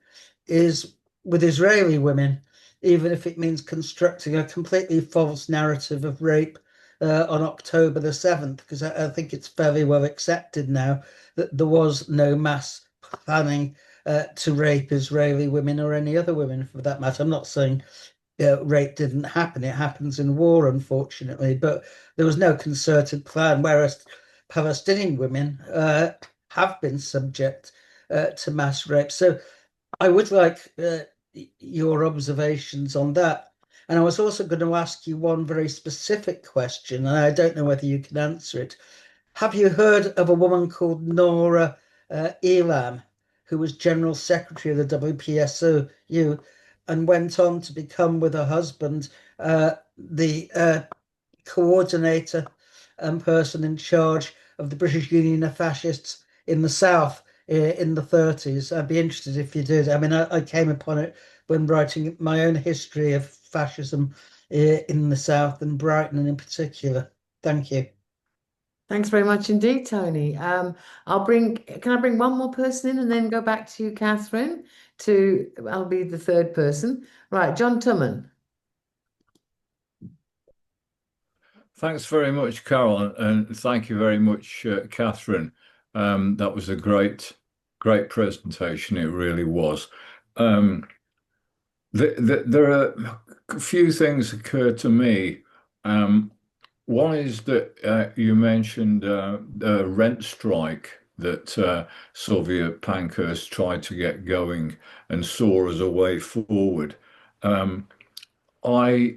is with Israeli women, even if it means constructing a completely false narrative of rape on October the 7th, because I think it's fairly well accepted now that there was no mass planning to rape Israeli women or any other women for that matter. I'm not saying rape didn't happen. It happens in war, unfortunately, but there was no concerted plan, whereas Palestinian women have been subject to mass rape. So I would like your observations on that. And I was also going to ask you one very specific question, and I don't know whether you can answer it. Have you heard of a woman called Nora Elam, who was General Secretary of the WPSU and went on to become, with her husband, the coordinator and person in charge of the British Union of Fascists in the South in the 30s? I'd be interested if you did. I mean, I came upon it when writing my own history of fascism in the South and Brighton in particular. Thank you. Thanks very much indeed, Tony. Can I bring one more person in and then go back to you, Catherine? I'll be the third person. Right, John Tumman. Thanks very much, Carol, and thank you very much, Catherine. That was a great presentation. It really was. Um, there are a few things occur to me. Um, One is that you mentioned the rent strike that Sylvia Pankhurst tried to get going and saw as a way forward. Um, I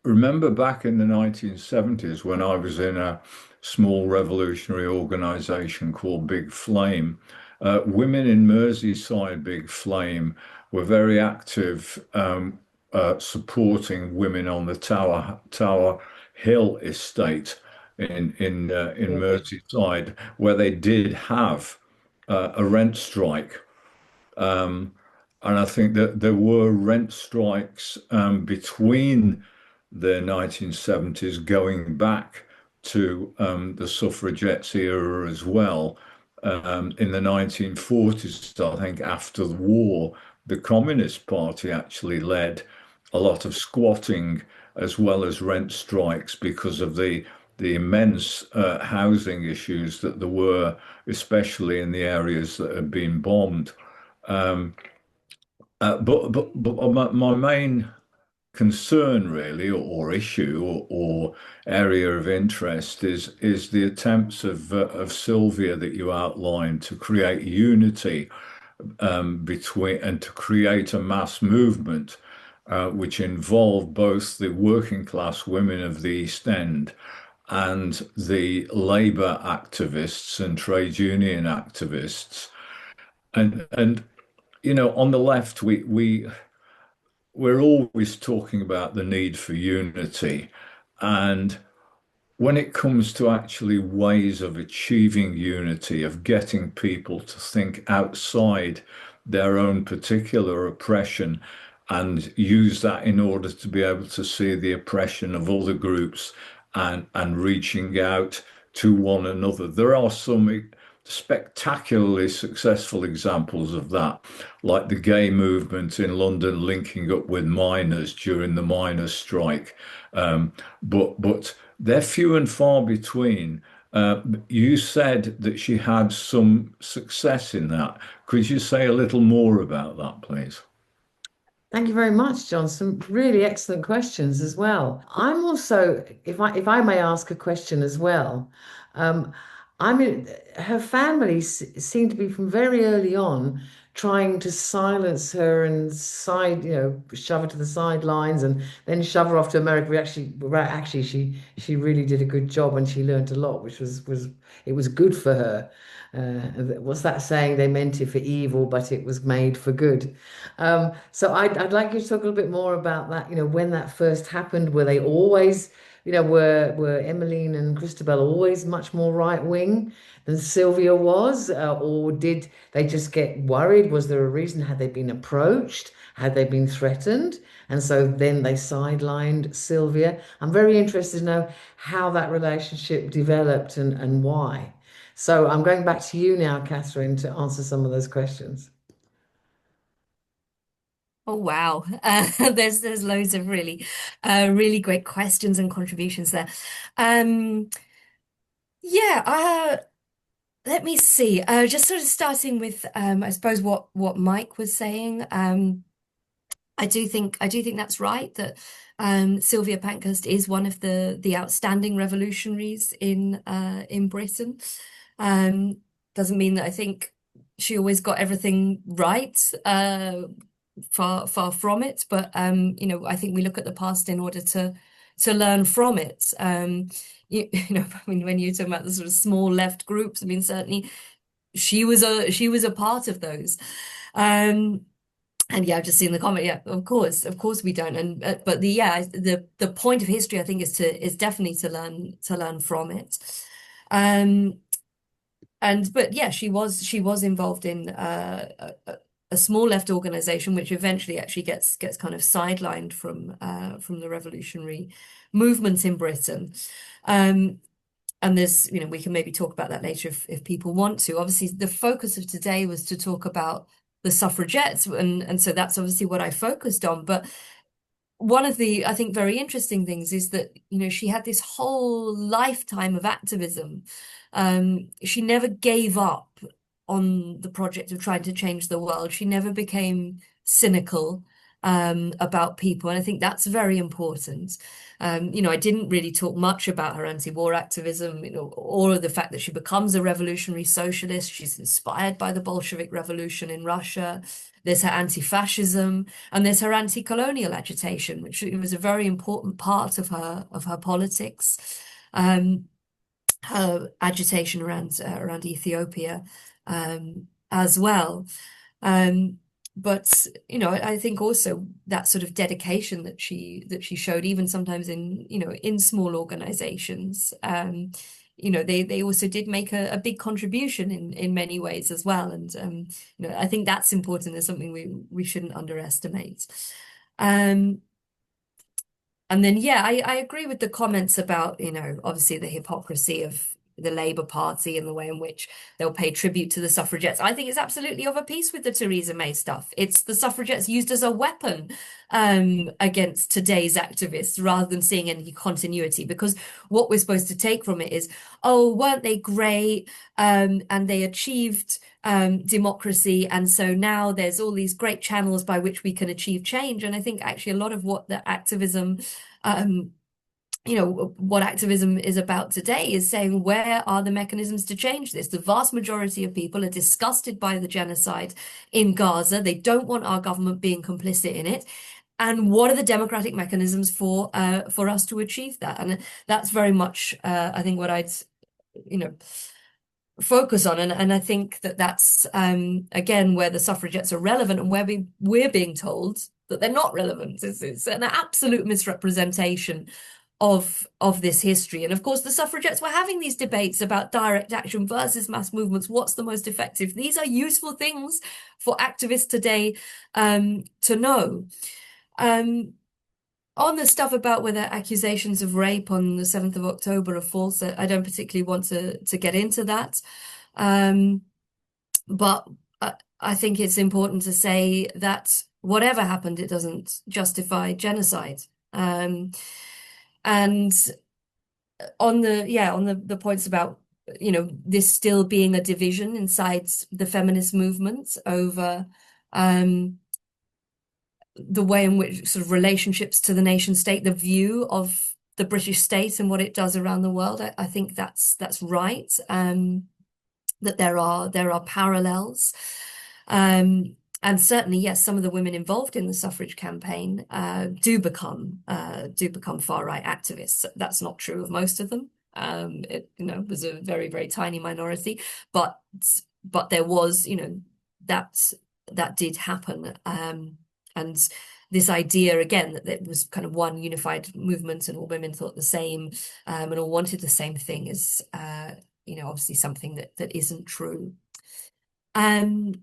remember back in the 1970s when I was in a small revolutionary organization called Big Flame. Women in Merseyside Big Flame were very active supporting women on the Tower Hill estate in Merseyside, where they did have a rent strike. Um, and I think that there were rent strikes between the 1970s going back to the suffragettes era as well. In the 1940s, I think after the war, the Communist Party actually led a lot of squatting as well as rent strikes because of the immense housing issues that there were, especially in the areas that had been bombed. But my main concern really, or issue, or area of interest is the attempts of Sylvia that you outlined to create unity between and to create a mass movement which involved both the working class women of the East End and the labor activists and trade union activists. And you know, on the left, we're always talking about the need for unity. And when it comes to actually ways of achieving unity, of getting people to think outside their own particular oppression and use that in order to be able to see the oppression of other groups and reaching out to one another. There are some spectacularly successful examples of that, like the gay movement in London linking up with miners during the miners' strike. But they're few and far between. You said that she had some success in that. Could you say a little more about that, please? Thank you very much, John. Some really excellent questions as well. I'm also, if I may ask a question as well, um, I mean, her family seemed to be from very early on trying to silence her and shove her to the sidelines and then shove her off to America. Actually, she really did a good job and she learned a lot, which was it was good for her. What's that saying? They meant it for evil, but it was made for good. So I'd like you to talk a little bit more about that, when that first happened. Were they always, were Emmeline and Christabel always much more right wing than Sylvia was? Or did they just get worried? Was there a reason? Had they been approached? Had they been threatened? And so then they sidelined Sylvia. I'm very interested to know how that relationship developed and why. So I'm going back to you now, Katherine, to answer some of those questions. Oh wow. There's loads of really great questions and contributions there. Um yeah, let me see. Just sort of starting with I suppose what Mike was saying. I do think that's right that Sylvia Pankhurst is one of the outstanding revolutionaries in Britain. Doesn't mean that I think she always got everything right. Far from it, but I think we look at the past in order to learn from it. I mean, when you're talking about the sort of small left groups, I mean, certainly she was a part of those. And yeah, I've just seen the comment. Yeah, of course we don't. And but the point of history, I think, is definitely to learn from it. But yeah, she was involved in a small left organization, which eventually actually gets kind of sidelined from the revolutionary movement in Britain. And there's, we can maybe talk about that later if people want to. Obviously, the focus of today was to talk about the suffragettes, and so that's obviously what I focused on. But one of the, I think, very interesting things is that, she had this whole lifetime of activism. She never gave up on the project of trying to change the world. She never became cynical about people, and I think that's very important. I didn't really talk much about her anti-war activism, or the fact that she becomes a revolutionary socialist. She's inspired by the Bolshevik Revolution in Russia. There's her anti-fascism, and there's her anti-colonial agitation, which was a very important part of her politics. Her agitation around Ethiopia as well. But I think also that sort of dedication that she showed, even sometimes in small organizations, they also did make a big contribution in many ways as well. And I think that's important. It's something we shouldn't underestimate. And then I agree with the comments about obviously the hypocrisy of the Labour Party and the way in which they'll pay tribute to the suffragettes. I think it's absolutely of a piece with the Theresa May stuff. It's the suffragettes used as a weapon against today's activists rather than seeing any continuity, because what we're supposed to take from it is, oh, weren't they great? And they achieved democracy, and so now there's all these great channels by which we can achieve change. And I think actually a lot of what the activism what activism is about today is saying, where are the mechanisms to change this? The vast majority of people are disgusted by the genocide in Gaza. They don't want our government being complicit in it. And what are the democratic mechanisms for us to achieve that? And that's very much, I think, what I'd, focus on. And I think that's, again, where the suffragettes are relevant and where we're being told that they're not relevant. It's an absolute misrepresentation of this history. And of course, the suffragettes were having these debates about direct action versus mass movements. What's the most effective? These are useful things for activists today to know. On the stuff about whether accusations of rape on the 7th of October are false, I don't particularly want to get into that. But I think it's important to say that whatever happened, it doesn't justify genocide. And on the points about, this still being a division inside the feminist movement over the way in which sort of relationships to the nation state, the view of the British state and what it does around the world, I think that's right. That there are parallels, and certainly, yes, some of the women involved in the suffrage campaign do become far-right activists. That's not true of most of them. It was a very, very tiny minority, but there was, that did happen. And this idea, again, that it was kind of one unified movement and all women thought the same and all wanted the same thing is, obviously something that isn't true. And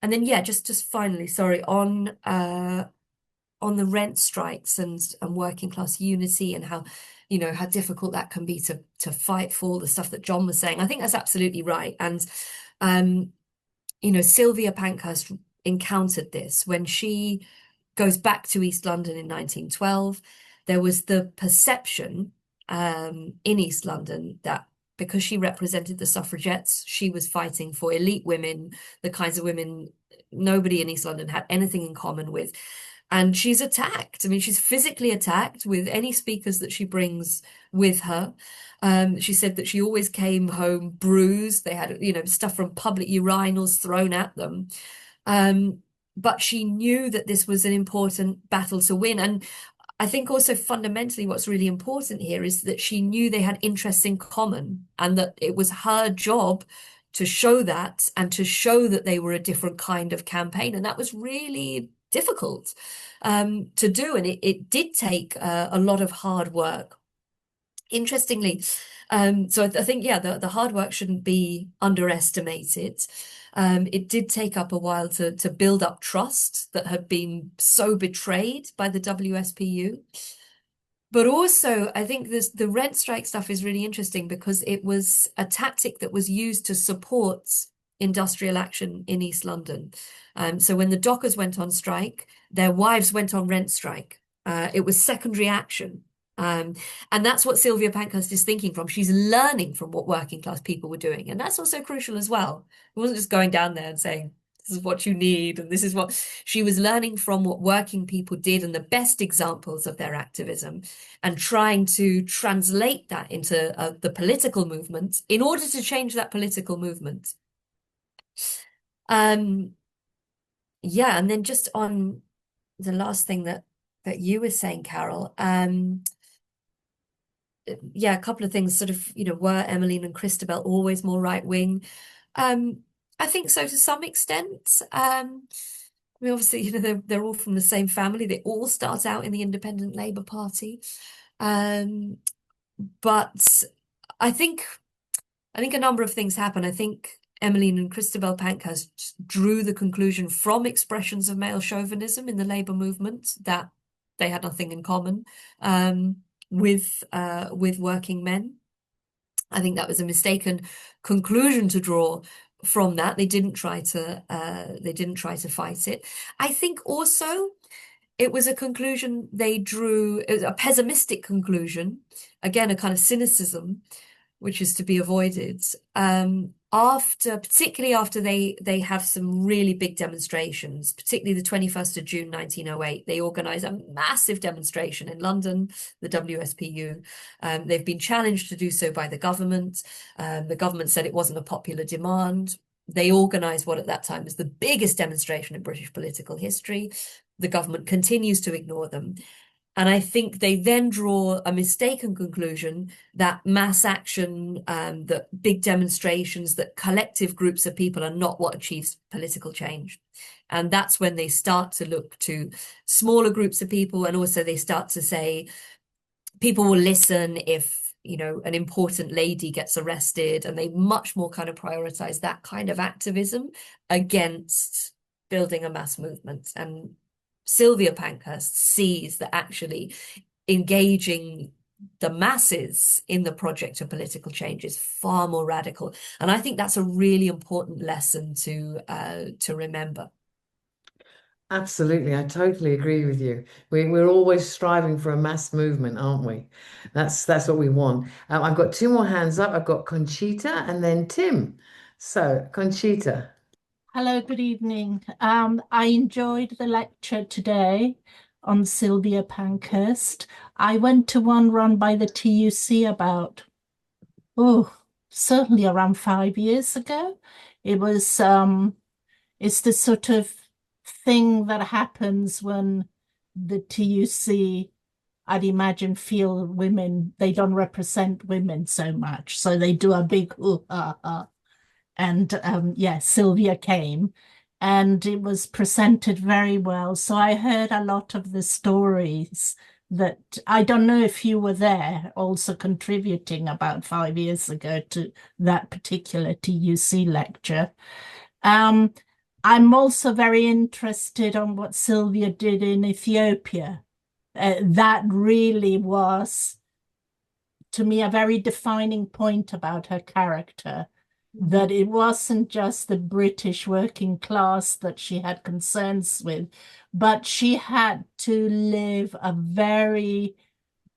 then, yeah, just finally, sorry, on the rent strikes and working class unity and how, how difficult that can be to fight for all the stuff that John was saying. I think that's absolutely right. And, Sylvia Pankhurst encountered this when she goes back to East London in 1912. There was the perception in East London that because she represented the suffragettes, she was fighting for elite women, the kinds of women nobody in East London had anything in common with. And she's attacked. I mean, she's physically attacked with any speakers that she brings with her. She said that she always came home bruised. They had, stuff from public urinals thrown at them. But she knew that this was an important battle to win. And I think also fundamentally what's really important here is that she knew they had interests in common and that it was her job to show that and to show that they were a different kind of campaign. And that was really difficult to do. And it did take a lot of hard work. Interestingly, so I think, yeah, the hard work shouldn't be underestimated. It did take up a while to build up trust that had been so betrayed by the WSPU. But also, I think the rent strike stuff is really interesting because it was a tactic that was used to support industrial action in East London. So when the dockers went on strike, their wives went on rent strike. It was secondary action. And that's what Sylvia Pankhurst is thinking from. She's learning from what working class people were doing. And that's also crucial as well. It wasn't just going down there and saying, this is what you need. And this is what she was learning from what working people did and the best examples of their activism and trying to translate that into the political movement in order to change that political movement. Yeah. And then just on the last thing that you were saying, Carol, yeah, a couple of things sort of, were Emmeline and Christabel always more right-wing? I think so to some extent. I mean, obviously, they're all from the same family. They all start out in the Independent Labour Party. But I think a number of things happen. I think Emmeline and Christabel Pankhurst drew the conclusion from expressions of male chauvinism in the Labour movement that they had nothing in common with working men. I think that was a mistaken conclusion to draw from that. They didn't try to fight it. I think also it was a conclusion they drew, it was a pessimistic conclusion, again, a kind of cynicism, which is to be avoided. Particularly after they have some really big demonstrations, particularly the 21st of June 1908, they organise a massive demonstration in London, the WSPU. They've been challenged to do so by the government. The government said it wasn't a popular demand. They organised what at that time was the biggest demonstration in British political history. The government continues to ignore them. And I think they then draw a mistaken conclusion that mass action, that big demonstrations, that collective groups of people are not what achieves political change. And that's when they start to look to smaller groups of people. And also they start to say, people will listen if, you know, an important lady gets arrested, and they much more kind of prioritize that kind of activism against building a mass movement. And Sylvia Pankhurst sees that actually engaging the masses in the project of political change is far more radical. And I think that's a really important lesson to remember. Absolutely, I totally agree with you. We're always striving for a mass movement, aren't we? That's what we want. I've got two more hands up. I've got Conchita and then Tim. So, Conchita. Hello, good evening. I enjoyed the lecture today on Sylvia Pankhurst. I went to one run by the TUC about, certainly around 5 years ago. It was, it's the sort of thing that happens when the TUC, I'd imagine, feel women, they don't represent women so much. So they do a big ooh-ah-ah. And Sylvia came and it was presented very well. So I heard a lot of the stories that I don't know if you were there also contributing about 5 years ago to that particular TUC lecture. I'm also very interested on what Sylvia did in Ethiopia. That really was, to me, a very defining point about her character, that it wasn't just the British working class that she had concerns with, but she had to live a very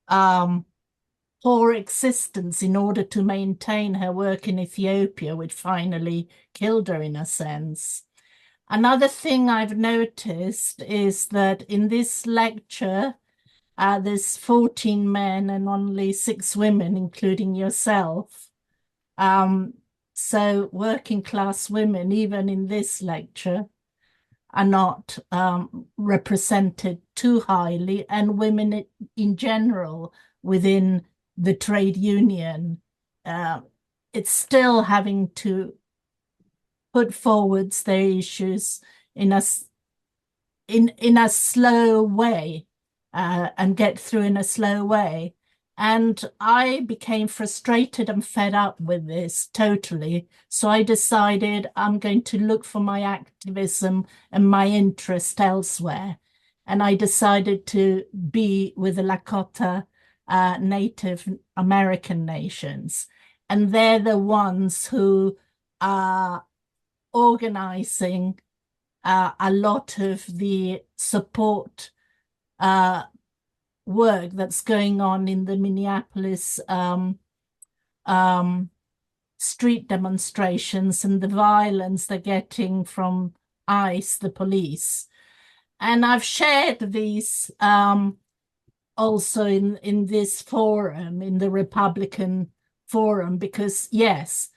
poor existence in order to maintain her work in Ethiopia, which finally killed her in a sense. Another thing I've noticed is that in this lecture, there's 14 men and only 6 women, including yourself. So working class women, even in this lecture, are not represented too highly, and women in general within the trade union, it's still having to put forwards their issues in a slow way and get through in a slow way. And I became frustrated and fed up with this totally. So I decided I'm going to look for my activism and my interest elsewhere. And I decided to be with the Lakota Native American nations. And they're the ones who are organizing a lot of the support work that's going on in the Minneapolis street demonstrations and the violence they're getting from ICE, the police. And I've shared these also in this forum, in the Republican forum, because yes,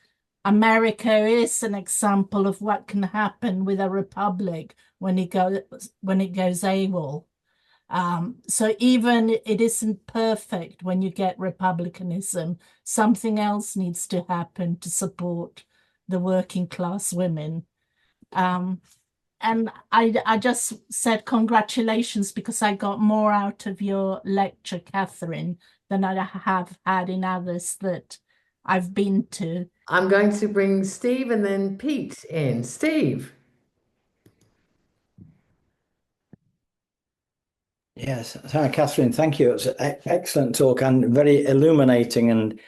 America is an example of what can happen with a republic when it goes AWOL. So even it isn't perfect when you get republicanism, something else needs to happen to support the working class women. And I just said congratulations because I got more out of your lecture, Katherine, than I have had in others that I've been to. I'm going to bring Steve and then Pete in. Steve. Yes, hi, Katherine. Thank you. It was an excellent talk and very illuminating. And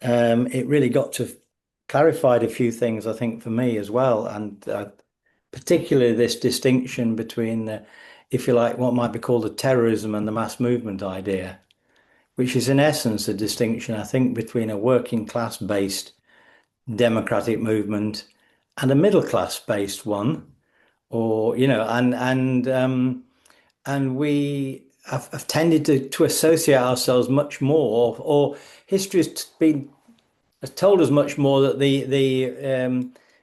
it really got to clarified a few things, I think, for me as well, and particularly this distinction between, if you like, what might be called the terrorism and the mass movement idea, which is in essence a distinction, I think, between a working class based democratic movement and a middle class based one, or and we have tended to associate ourselves much more, or history has told us much more that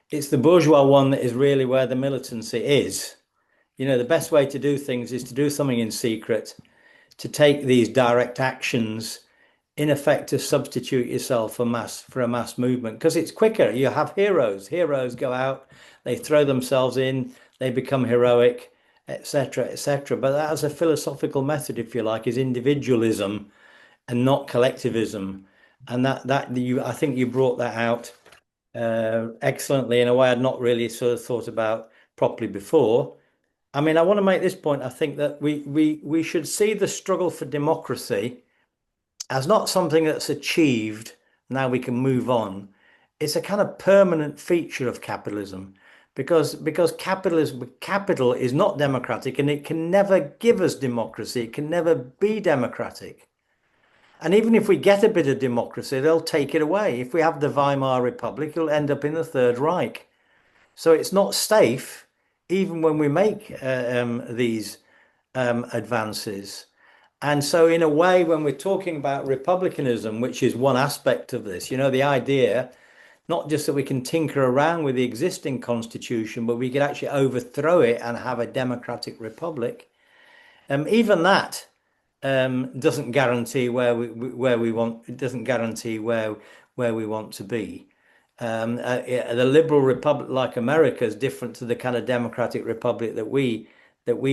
it's the bourgeois one that is really where the militancy is. The best way to do things is to do something in secret, to take these direct actions, in effect, to substitute yourself for a mass movement, because it's quicker. You have heroes. Heroes go out, they throw themselves in, they become heroic, etc., etc. But that as a philosophical method, if you like, is individualism and not collectivism. And I think you brought that out excellently in a way I'd not really sort of thought about properly before. I mean, I want to make this point. I think that we should see the struggle for democracy as not something that's achieved, now we can move on. It's a kind of permanent feature of capitalism, because capital is not democratic, and it can never give us democracy. It can never be democratic. And even if we get a bit of democracy, they'll take it away. If we have the Weimar Republic, it'll end up in the Third Reich. So it's not safe, even when we make these advances. And so in a way, when we're talking about republicanism, which is one aspect of this, the idea, not just that we can tinker around with the existing constitution, but we can actually overthrow it and have a democratic republic. Even that doesn't guarantee where we want. It doesn't guarantee where we want to be. The liberal republic like America is different to the kind of democratic republic that we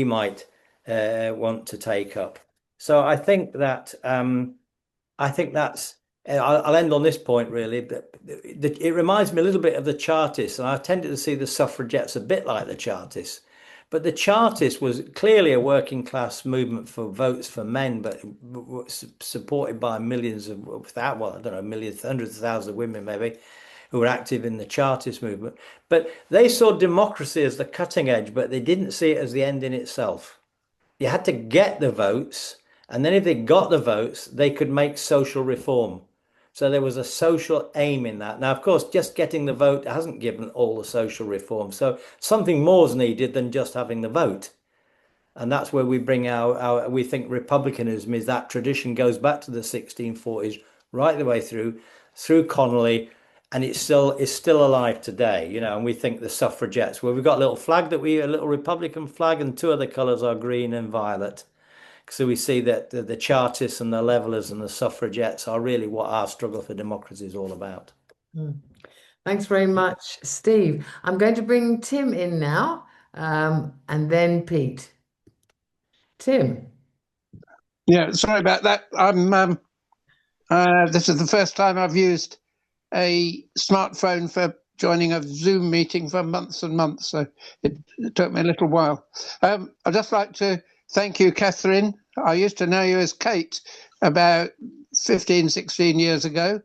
might want to take up. So I think that's. I'll end on this point really. But it reminds me a little bit of the Chartists, and I tended to see the Suffragettes a bit like the Chartists. But the Chartists was clearly a working class movement for votes for men, but supported by millions of, I don't know, millions, hundreds of thousands of women maybe, who were active in the Chartist movement. But they saw democracy as the cutting edge, but they didn't see it as the end in itself. You had to get the votes, and then if they got the votes, they could make social reform. So there was a social aim in that. Now, of course, just getting the vote hasn't given all the social reform. So something more is needed than just having the vote. And that's where we bring we think republicanism is that tradition goes back to the 1640s, right the way through Connelly, and it's still alive today, and we think the suffragettes, where we've got a little flag a little Republican flag, and two other colours are green and violet. So we see that the Chartists and the Levelers and the Suffragettes are really what our struggle for democracy is all about. Thanks very much, Steve. I'm going to bring Tim in now, and then Pete. Tim. Yeah, sorry about that. This is the first time I've used a smartphone for joining a Zoom meeting for months and months, so it took me a little while. I'd just like to thank you, Katherine. I used to know you as Kate about 15, 16 years ago.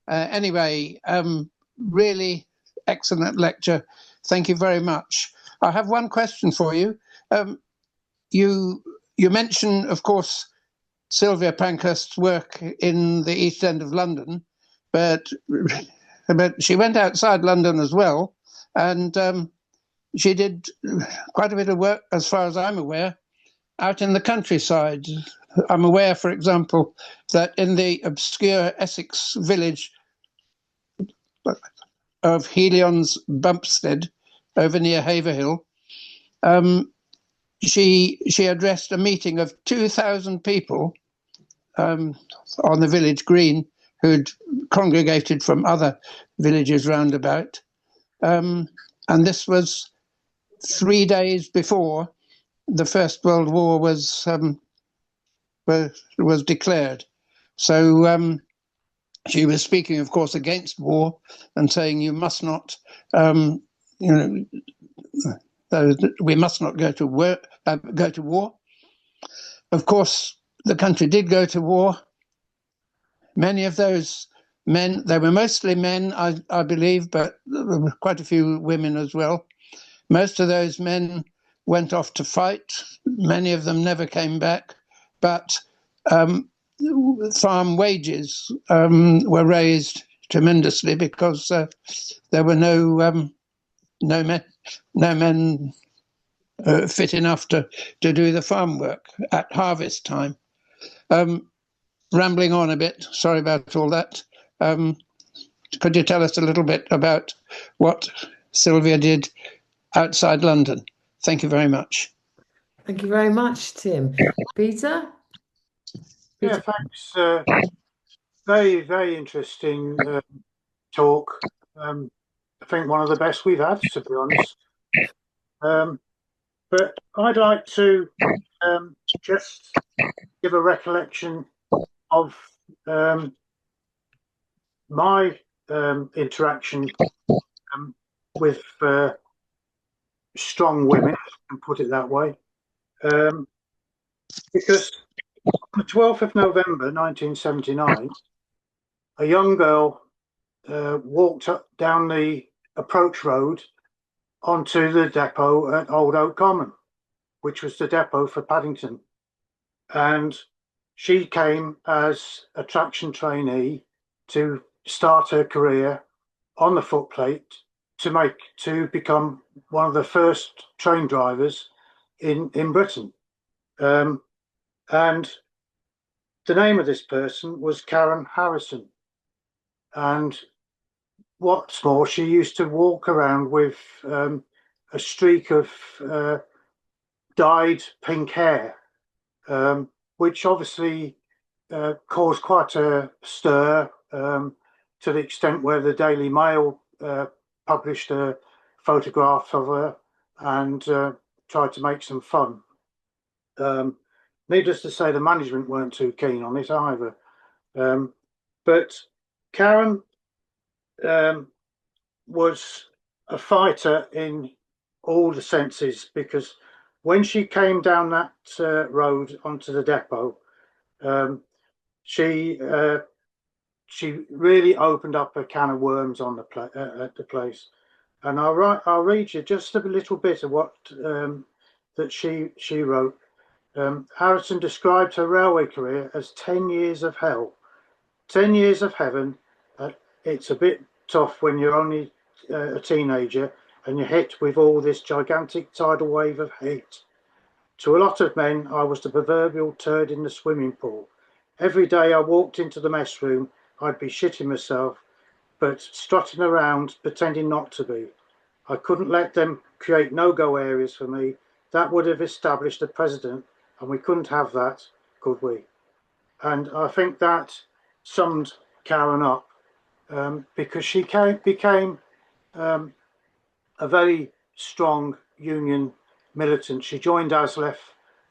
Anyway, really excellent lecture. Thank you very much. I have one question for you. You mentioned, of course, Sylvia Pankhurst's work in the East End of London, but she went outside London as well, and she did quite a bit of work, as far as I'm aware, out in the countryside. I'm aware, for example, that in the obscure Essex village of Helion's Bumpstead, over near Haverhill, she addressed a meeting of 2,000 people on the village green who'd congregated from other villages round about. And this was 3 days before the First World War was declared. So she was speaking, of course, against war and saying you must not, we must not go to war. Of course, the country did go to war. Many of those men. They were mostly men, I believe, but there were quite a few women as well. Most of those men went off to fight. Many of them never came back, but farm wages were raised tremendously because there were no men fit enough to do the farm work at harvest time. Rambling on a bit, sorry about all that. Could you tell us a little bit about what Sylvia did outside London? Thank you very much. Thank you very much, Tim. Peter? Yeah, thanks. Very, very interesting talk. I think one of the best we've had, to be honest. But I'd like to just give a recollection of my interaction with strong women, and put it that way, because on the 12th of November 1979, a young girl walked up down the approach road onto the depot at Old Oak Common, which was the depot for Paddington. And she came as a traction trainee to start her career on the footplate to become one of the first train drivers in Britain. And the name of this person was Karen Harrison. And what's more, she used to walk around with a streak of dyed pink hair, which obviously caused quite a stir, to the extent where the Daily Mail published a photograph of her and tried to make some fun. Needless to say, the management weren't too keen on it either. But Karen was a fighter in all the senses, because when she came down that road onto the depot, she really opened up a can of worms on at the place. And I'll read you just a little bit of what that she wrote. Harrison described her railway career as 10 years of hell, 10 years of heaven. It's a bit tough when you're only a teenager and you're hit with all this gigantic tidal wave of hate. To a lot of men, I was the proverbial turd in the swimming pool. Every day I walked into the mess room, I'd be shitting myself, but strutting around, pretending not to be. I couldn't let them create no-go areas for me. That would have established a precedent, and we couldn't have that, could we? And I think that summed Karen up, because she became a very strong union militant. She joined ASLEF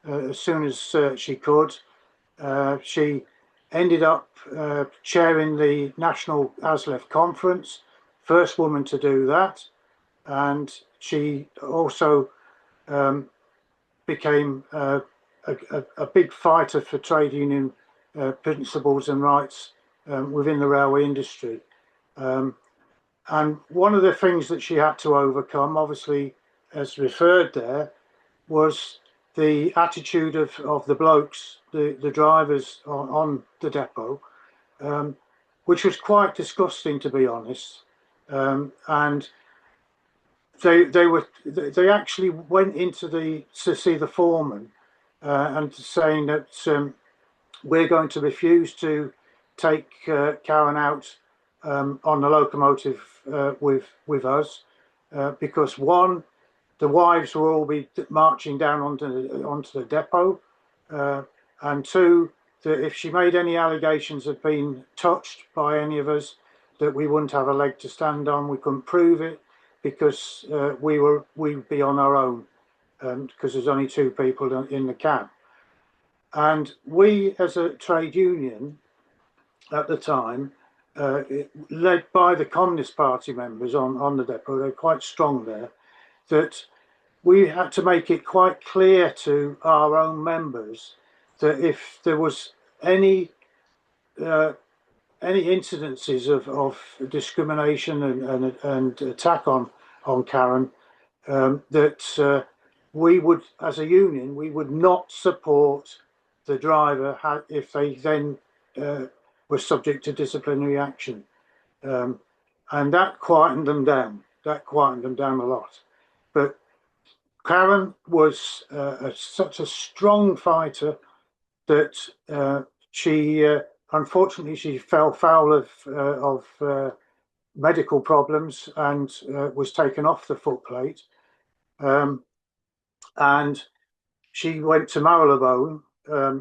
as soon as she could. She ended up chairing the National ASLEF Conference, first woman to do that. And she also became a big fighter for trade union principles and rights within the railway industry. And one of the things that she had to overcome, obviously, as referred there, was the attitude of the blokes, the drivers on the depot, which was quite disgusting, to be honest. And they actually went into to see the foreman and saying that we're going to refuse to take Karen out on the locomotive with us, because one, the wives will all be marching down onto the depot, and two, that if she made any allegations of being touched by any of us, that we wouldn't have a leg to stand on. We couldn't prove it because we'd be on our own, because there's only two people in the cab. And we, as a trade union at the time, led by the Communist Party members on the depot, they're quite strong there, that we had to make it quite clear to our own members that if there was any any incidences of discrimination and attack on Karen, that we would, as a union, we would not support the driver if they then were subject to disciplinary action. And that quietened them down. That quietened them down a lot. But Karen was such a strong fighter that she unfortunately she fell foul of medical problems and was taken off the footplate. And she went to Marylebone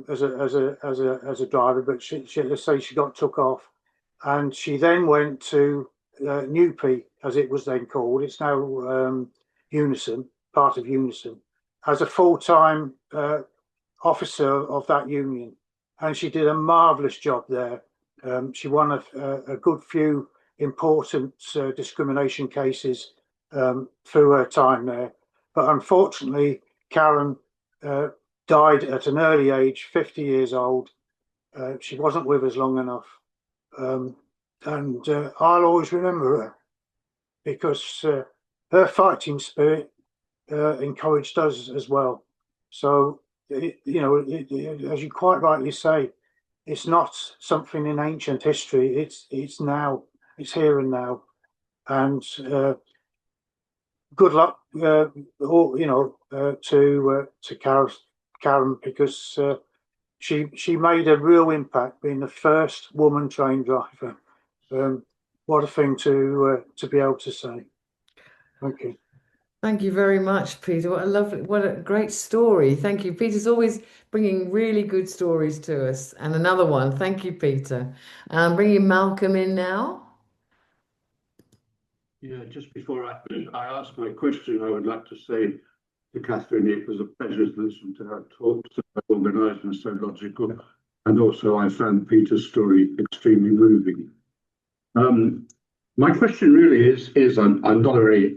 as a driver, but let's say she got took off, and she then went to Newpie, as it was then called. It's now Unison, part of Unison, as a full-time officer of that union, and she did a marvellous job there. She won a good few important discrimination cases through her time there. But unfortunately, Karen died at an early age, 50 years old. She wasn't with us long enough. And I'll always remember her because her fighting spirit encouraged us as well. So, as you quite rightly say, it's not something in ancient history. It's now. It's here and now. And good luck, to Karen, because she made a real impact being the first woman train driver. What a thing to be able to say. Thank you. Thank you very much, Peter. What a great story. Thank you. Peter's always bringing really good stories to us. And another one. Thank you, Peter. I'm bringing Malcolm in now. Yeah, just before I ask my question, I would like to say to Katherine, it was a pleasure to listen to her talk, so organised and so logical. And also I found Peter's story extremely moving. My question really is I'm not a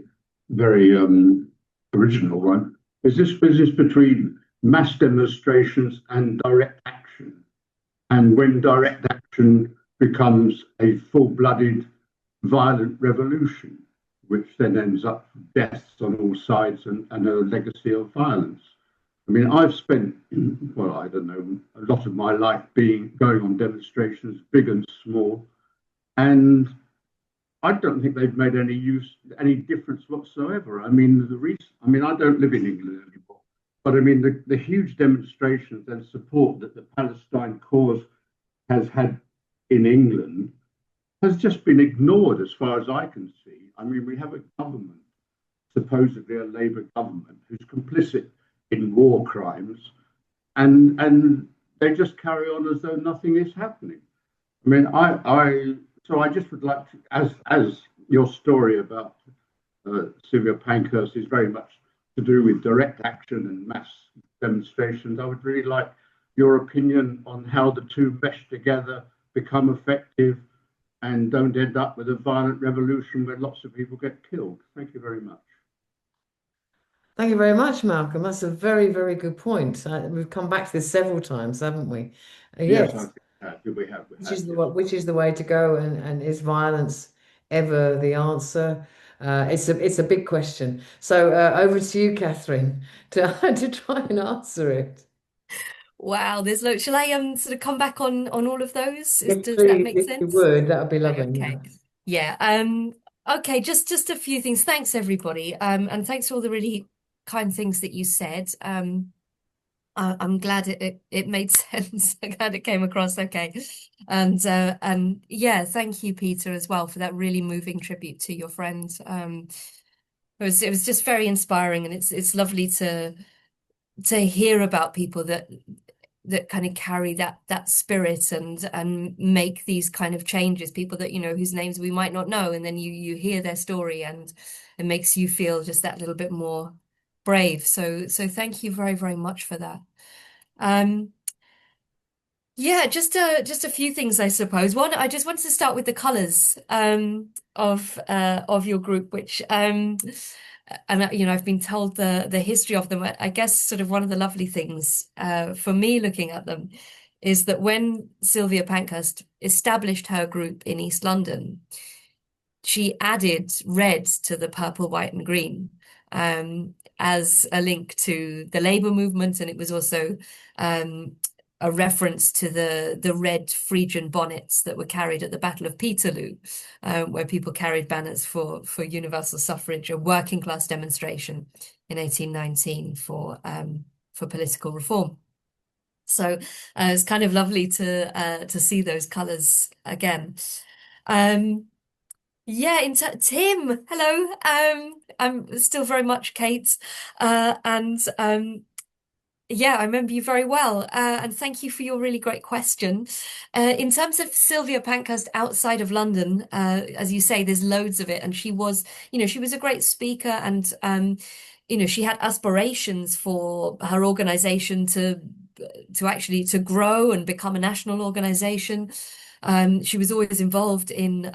very original one. Is this between mass demonstrations and direct action? And when direct action becomes a full-blooded violent revolution, which then ends up deaths on all sides and a legacy of violence. I mean, I've spent, well, I don't know, a lot of my life going on demonstrations, big and small, and I don't think they've made any difference whatsoever. I mean, I don't live in England anymore, but I mean, the huge demonstrations and support that the Palestine cause has had in England has just been ignored as far as I can see. I mean, we have a government, supposedly a Labour government, who's complicit in war crimes, and they just carry on as though nothing is happening. I mean, so I just would like to, as your story about Sylvia Pankhurst is very much to do with direct action and mass demonstrations, I would really like your opinion on how the two mesh together, become effective, and don't end up with a violent revolution where lots of people get killed. Thank you very much. Thank you very much, Malcolm. That's a very, very good point. We've come back to this several times, haven't we? Yes. I think we have. Which is the way to go, and is violence ever the answer? It's a big question. So over to you, Katherine, to try and answer it. Wow, there's loads. Shall I sort of come back on all of those? Yes, Does please, that make if sense? you would, that would be lovely. Okay. Yeah. Okay, just a few things. Thanks, everybody. And thanks for all the really kind things that you said. I'm glad it made sense. I'm glad it came across okay. And yeah, thank you, Peter, as well, for that really moving tribute to your friend. It was just very inspiring, and it's lovely to hear about people that kind of carry that spirit and make these kind of changes, people that, whose names we might not know, and then you hear their story and it makes you feel just that little bit more brave. So thank you very, very much for that. Yeah, just a few things, I suppose. One, I just wanted to start with the colours of your group, which and I've been told the history of them. I guess sort of one of the lovely things for me looking at them is that when Sylvia Pankhurst established her group in East London, she added red to the purple, white, and green as a link to the Labour movement, and it was also a reference to the red Phrygian bonnets that were carried at the Battle of Peterloo, where people carried banners for universal suffrage, a working class demonstration in 1819 for political reform. So it's kind of lovely to see those colours again. Yeah, Tim, hello. I'm still very much Kate, and yeah, I remember you very well. And thank you for your really great question. In terms of Sylvia Pankhurst outside of London, as you say, there's loads of it, and she was, she was a great speaker, and she had aspirations for her organisation to actually to grow and become a national organisation. She was always involved in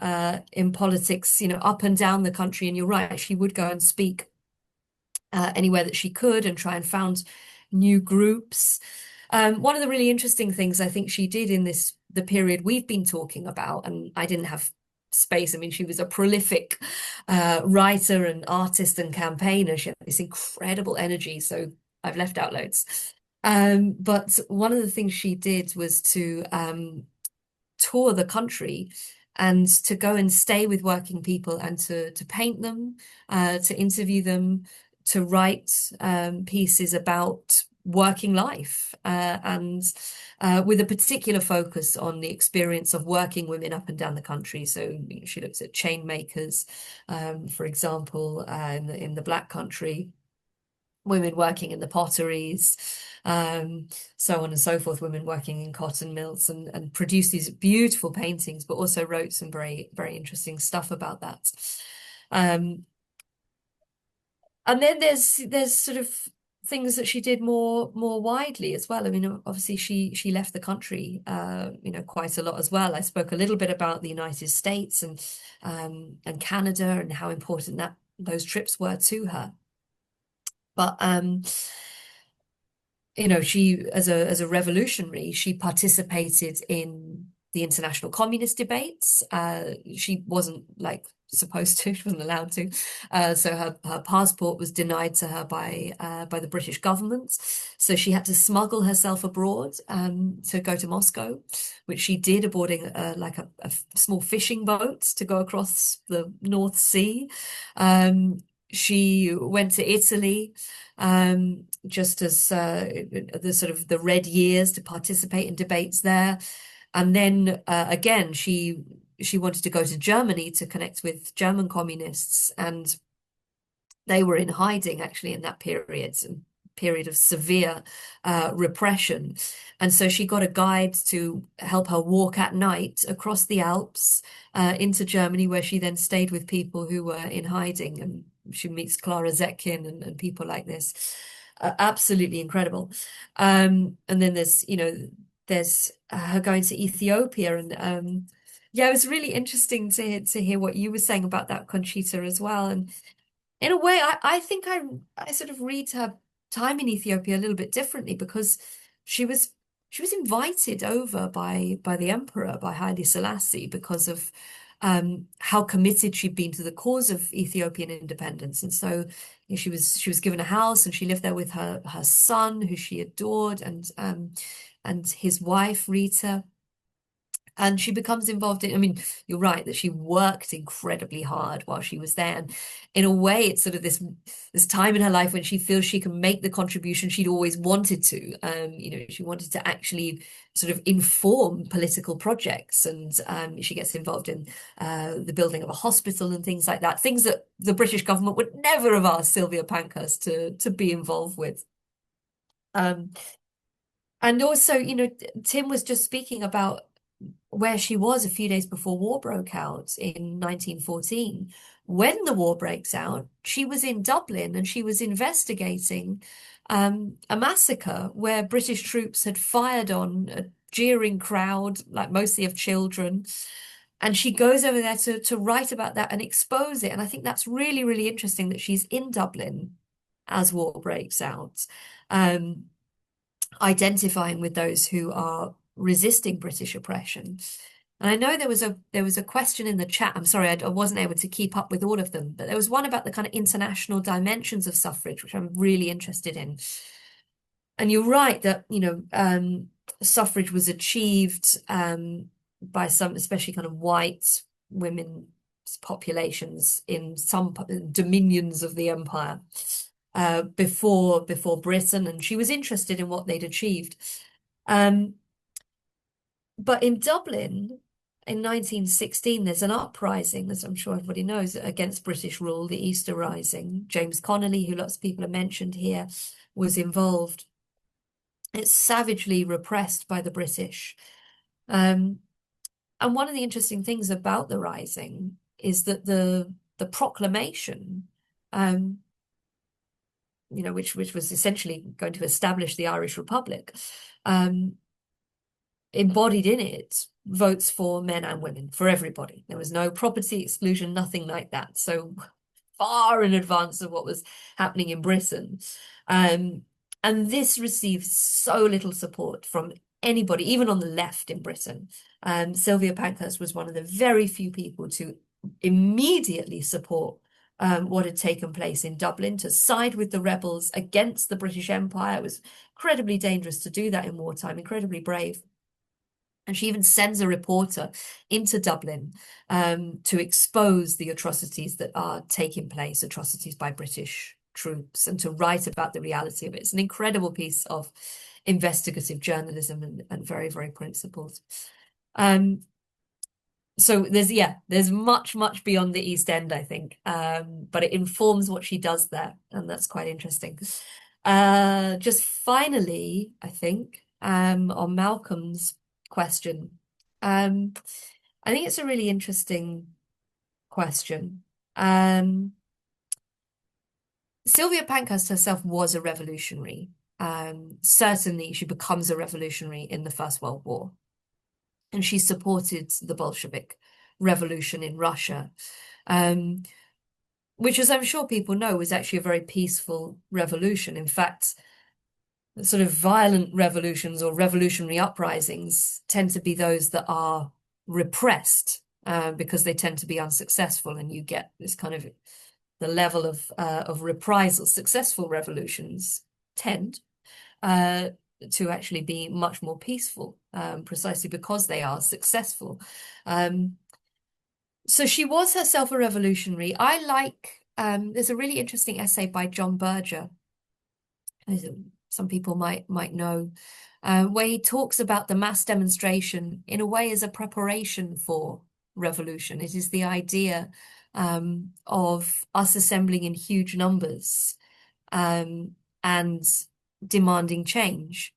politics, up and down the country. And you're right, she would go and speak anywhere that she could and try and found new groups. One of the really interesting things I think she did in the period we've been talking about, and I didn't have space. I mean, she was a prolific writer and artist and campaigner. She had this incredible energy. So I've left out loads. But one of the things she did was to tour the country and to go and stay with working people and to paint them, to interview them, to write pieces about working life, and with a particular focus on the experience of working women up and down the country. So she looks at chain makers, for example, in the Black Country, women working in the potteries, so on and so forth, women working in cotton mills, and produced these beautiful paintings, but also wrote some very, very interesting stuff about that. And then there's sort of things that she did more widely as well. I mean, obviously she left the country, quite a lot as well. I spoke a little bit about the United States and Canada and how important those trips were to her. But she, as a revolutionary, she participated in the international communist debates. She wasn't supposed to, she wasn't allowed to. So her passport was denied to her by the British government. So she had to smuggle herself abroad to go to Moscow, which she did aboard a small fishing boat to go across the North Sea. She went to Italy just as the sort of the Red Years to participate in debates there. And then again, she wanted to go to Germany to connect with German communists, and they were in hiding actually in that period of severe repression. And so she got a guide to help her walk at night across the Alps into Germany, where she then stayed with people who were in hiding, and she meets Clara Zetkin and people like this. Absolutely incredible. And then there's her going to Ethiopia, and yeah, it was really interesting to hear what you were saying about that, Conchita, as well. And in a way, I think I sort of read her time in Ethiopia a little bit differently, because she was invited over by the emperor, by Haile Selassie, because of how committed she'd been to the cause of Ethiopian independence. And so she was given a house, and she lived there with her son, who she adored, and his wife Rita. And she becomes involved in, I mean, you're right that she worked incredibly hard while she was there. And in a way, it's sort of this time in her life when she feels she can make the contribution she'd always wanted to. She wanted to actually sort of inform political projects. And she gets involved in the building of a hospital and things like that. Things that the British government would never have asked Sylvia Pankhurst to be involved with. And also, Tim was just speaking about where she was a few days before war broke out in 1914. When the war breaks out, she was in Dublin, and she was investigating a massacre where British troops had fired on a jeering crowd, like mostly of children. And she goes over there to write about that and expose it. And I think that's really, really interesting that she's in Dublin as war breaks out, identifying with those who are resisting British oppression. And I know there was a question in the chat. I'm sorry, I wasn't able to keep up with all of them, but there was one about the kind of international dimensions of suffrage, which I'm really interested in. And you're right that, suffrage was achieved by some, especially kind of white women's populations in some dominions of the empire before Britain, and she was interested in what they'd achieved. But in Dublin, in 1916, there's an uprising, as I'm sure everybody knows, against British rule, the Easter Rising. James Connelly, who lots of people have mentioned here, was involved. It's savagely repressed by the British. And one of the interesting things about the Rising is that the proclamation, which was essentially going to establish the Irish Republic, embodied in it votes for men and women, for everybody. There was no property exclusion, nothing like that. So far in advance of what was happening in Britain. And this received so little support from anybody, even on the left in Britain. Sylvia Pankhurst was one of the very few people to immediately support what had taken place in Dublin, to side with the rebels against the British Empire. It was incredibly dangerous to do that in wartime, incredibly brave. And she even sends a reporter into Dublin to expose the atrocities that are taking place, atrocities by British troops, and to write about the reality of it. It's an incredible piece of investigative journalism and very, very principled. So there's much beyond the East End, I think, but it informs what she does there, and that's quite interesting. Just finally, I think, on Malcolm's question, I think it's a really interesting question. Sylvia Pankhurst herself was a revolutionary. Certainly she becomes a revolutionary in the First World War, and she supported the Bolshevik revolution in Russia, which, as I'm sure people know, was actually a very peaceful revolution. In fact, sort of violent revolutions or revolutionary uprisings tend to be those that are repressed because they tend to be unsuccessful, and you get this kind of the level of reprisal. Successful revolutions tend to actually be much more peaceful, precisely because they are successful. So she was herself a revolutionary. I like, there's a really interesting essay by John Berger, some people might know, where he talks about the mass demonstration in a way as a preparation for revolution. It is the idea of us assembling in huge numbers and demanding change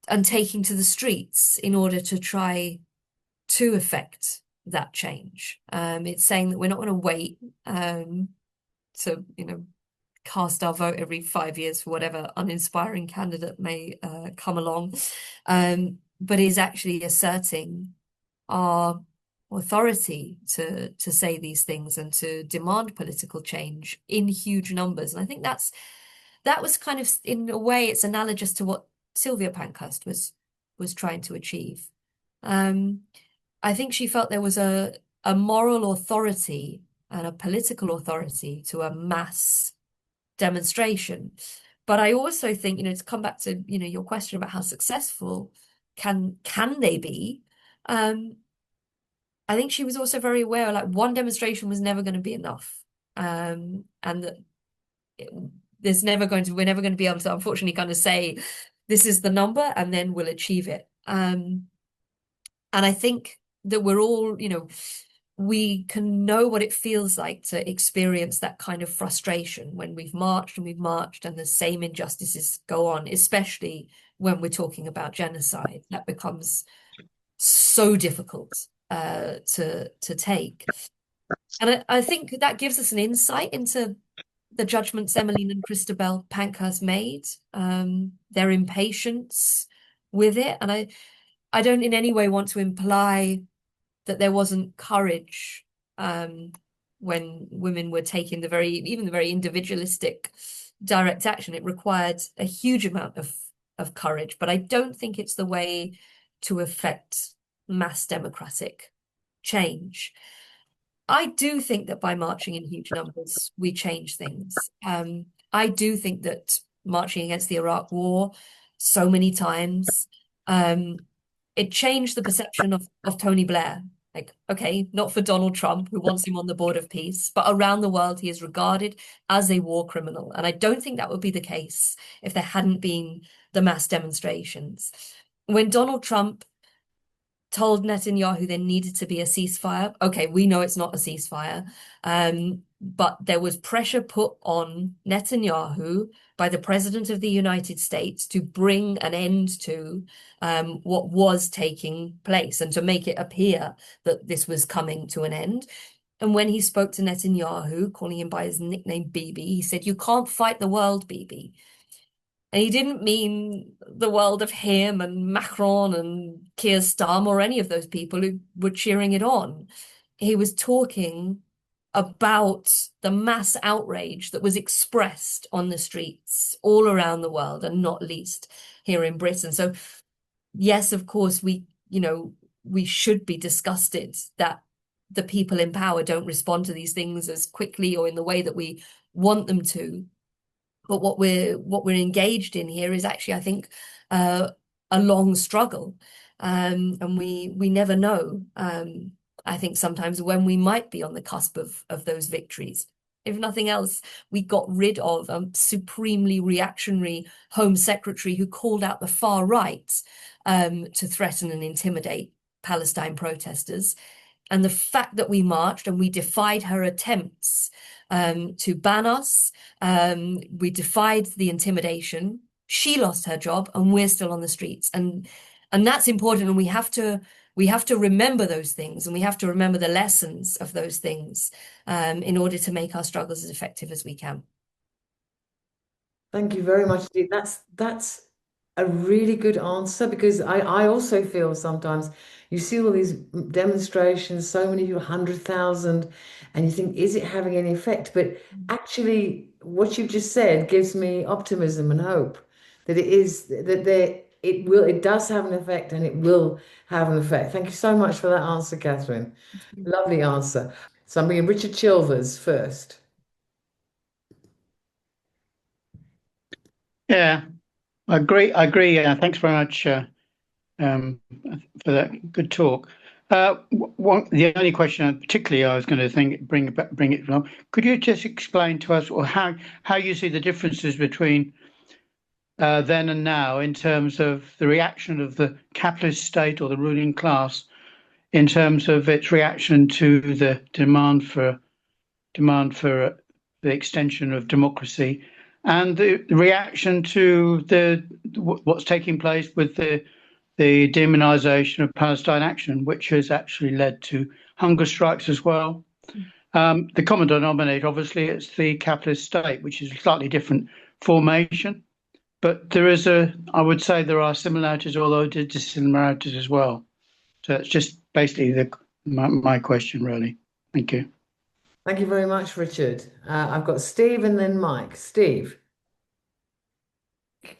and taking to the streets in order to try to effect that change. It's saying that we're not going to wait to, cast our vote every 5 years for whatever uninspiring candidate may come along, but is actually asserting our authority to say these things and to demand political change in huge numbers. And I think that was kind of, in a way, it's analogous to what Sylvia Pankhurst was trying to achieve. I think she felt there was a moral authority and a political authority to a mass demonstration. But I also think, to come back to, your question about how successful can they be, I think she was also very aware, like, one demonstration was never going to be enough, and that we're never going to be able to, unfortunately, kind of say this is the number and then we'll achieve it. And I think that we're all, we can know what it feels like to experience that kind of frustration when we've marched and the same injustices go on, especially when we're talking about genocide. That becomes so difficult to take. And I think that gives us an insight into the judgments Emmeline and Christabel Pankhurst made, their impatience with it. And I don't in any way want to imply that there wasn't courage when women were taking even the very individualistic direct action. It required a huge amount of of courage, but I don't think it's the way to effect mass democratic change. I do think that by marching in huge numbers, we change things. I do think that marching against the Iraq War so many times, it changed the perception of Tony Blair. Like, okay, not for Donald Trump, who wants him on the board of peace, but around the world, he is regarded as a war criminal. And I don't think that would be the case if there hadn't been the mass demonstrations. When Donald Trump told Netanyahu there needed to be a ceasefire. Okay, we know it's not a ceasefire, but there was pressure put on Netanyahu by the President of the United States to bring an end to what was taking place and to make it appear that this was coming to an end. And when he spoke to Netanyahu, calling him by his nickname Bibi, he said, "You can't fight the world, Bibi." And he didn't mean the world of him and Macron and Keir Starmer or any of those people who were cheering it on. He was talking about the mass outrage that was expressed on the streets all around the world, and not least here in Britain. So yes, of course, we should be disgusted that the people in power don't respond to these things as quickly or in the way that we want them to. But what we're engaged in here is actually, I think, a long struggle, and we never know. I think sometimes when we might be on the cusp of those victories. If nothing else, we got rid of a supremely reactionary Home Secretary who called out the far right to threaten and intimidate Palestine protesters. And the fact that we marched and we defied her attempts to ban us, we defied the intimidation. She lost her job, and we're still on the streets, and that's important. And we have to remember those things, and we have to remember the lessons of those things in order to make our struggles as effective as we can. Thank you very much, Steve. That's a really good answer, because I also feel sometimes you see all these demonstrations, so many, 100,000, and you think, is it having any effect? But actually, what you've just said gives me optimism and hope that it does have an effect, and it will have an effect. Thank you so much for that answer, Katherine. Lovely answer. So I'm bringing Richard Chilvers first. Yeah, I agree. Thanks very much for that good talk. The only question particularly I was going to bring it from, could you just explain to us or how you see the differences between then and now in terms of the reaction of the capitalist state or the ruling class in terms of its reaction to the demand for the extension of democracy, and the reaction to what's taking place with the demonization of Palestine Action, which has actually led to hunger strikes as well. The common denominator, obviously, it's the capitalist state, which is a slightly different formation. But I would say there are similarities, although dissimilarities as well. So it's just basically my question, really. Thank you. Thank you very much, Richard. I've got Steve and then Mike. Steve.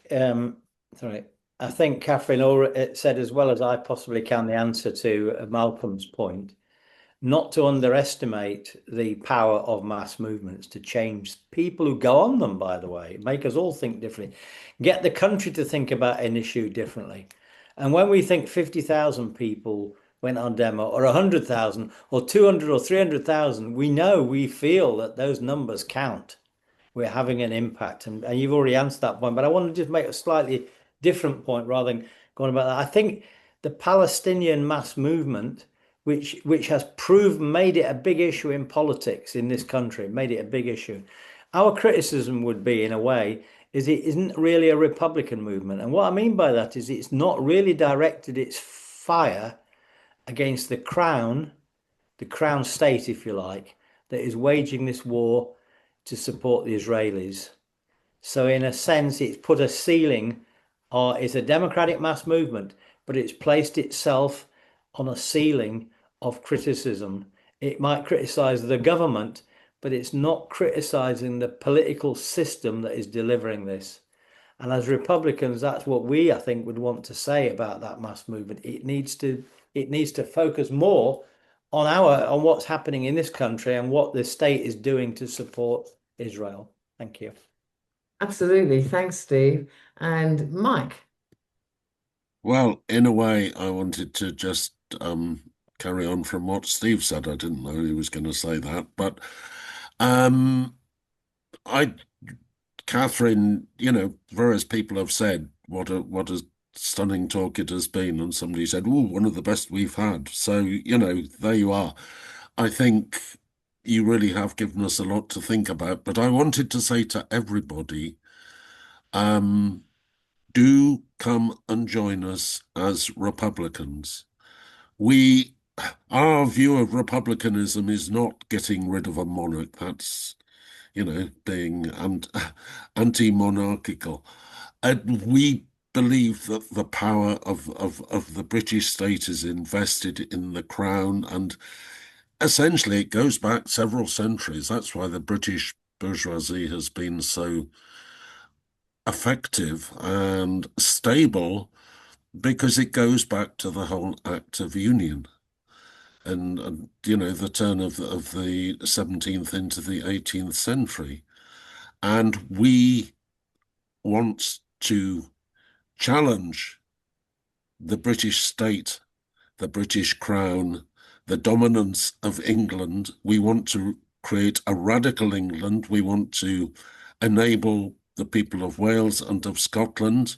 Sorry. I think Katherine said as well as I possibly can the answer to Malcolm's point, not to underestimate the power of mass movements to change people who go on them, by the way, make us all think differently, get the country to think about an issue differently. And when we think 50,000 people went on demo, or 100,000 or 200 or 300,000, we feel that those numbers count. We're having an impact. And you've already answered that point, but I want to just make a slightly different point rather than going about that. I think the Palestinian mass movement, which has made it a big issue in politics in this country, made it a big issue. Our criticism would be, in a way, is it isn't really a Republican movement. And what I mean by that is it's not really directed its fire against the crown state, if you like, that is waging this war to support the Israelis. So in a sense, it's put a ceiling, or it's a democratic mass movement, but it's placed itself on a ceiling of criticism. It might criticize the government, but it's not criticizing the political system that is delivering this. And as Republicans, that's what we, I think, would want to say about that mass movement. It needs to focus more on what's happening in this country and what the state is doing to support Israel. Thank you. Absolutely. Thanks, Steve. And Mike. Well, in a way, I wanted to just carry on from what Steve said. I didn't know he was going to say that, but Katherine, various people have said what a stunning talk it has been, and somebody said, "Oh, one of the best we've had." So, there you are. I think you really have given us a lot to think about. But I wanted to say to everybody, do come and join us as Republicans. Our view of republicanism is not getting rid of a monarch. That's, being anti-monarchical. We believe that the power of the British state is invested in the crown, and essentially it goes back several centuries. That's why the British bourgeoisie has been so effective and stable, because it goes back to the whole Act of Union and the turn of the 17th into the 18th century. And we want to challenge the British state, the British crown, the dominance of England. We want to create a radical England. We want to enable the people of Wales and of Scotland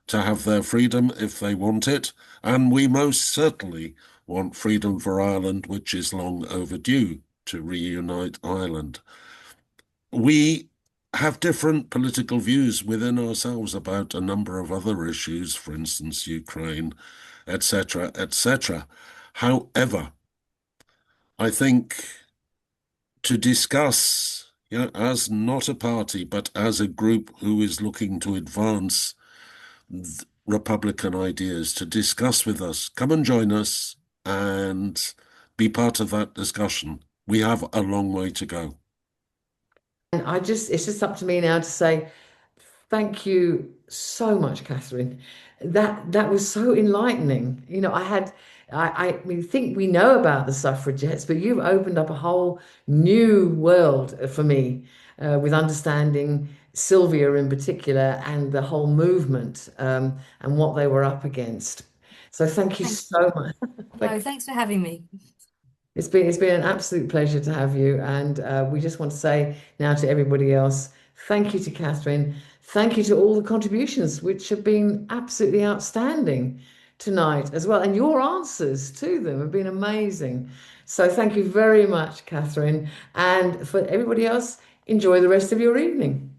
to have their freedom if they want it. And we most certainly want freedom for Ireland, which is long overdue, to reunite Ireland. We have different political views within ourselves about a number of other issues, for instance, Ukraine, etc., etc. However, I think to discuss, as not a party, but as a group who is looking to advance Republican ideas, to discuss with us, come and join us and be part of that discussion. We have a long way to go. And it's just up to me now to say thank you so much, Katherine. That was so enlightening. I think we know about the suffragettes, but you've opened up a whole new world for me with understanding Sylvia in particular and the whole movement and what they were up against. So thank you so much. No, thanks for having me. It's been an absolute pleasure to have you, and we just want to say now to everybody else, thank you to Katherine. Thank you to all the contributions, which have been absolutely outstanding tonight as well. And your answers to them have been amazing. So thank you very much, Katherine. And for everybody else, enjoy the rest of your evening.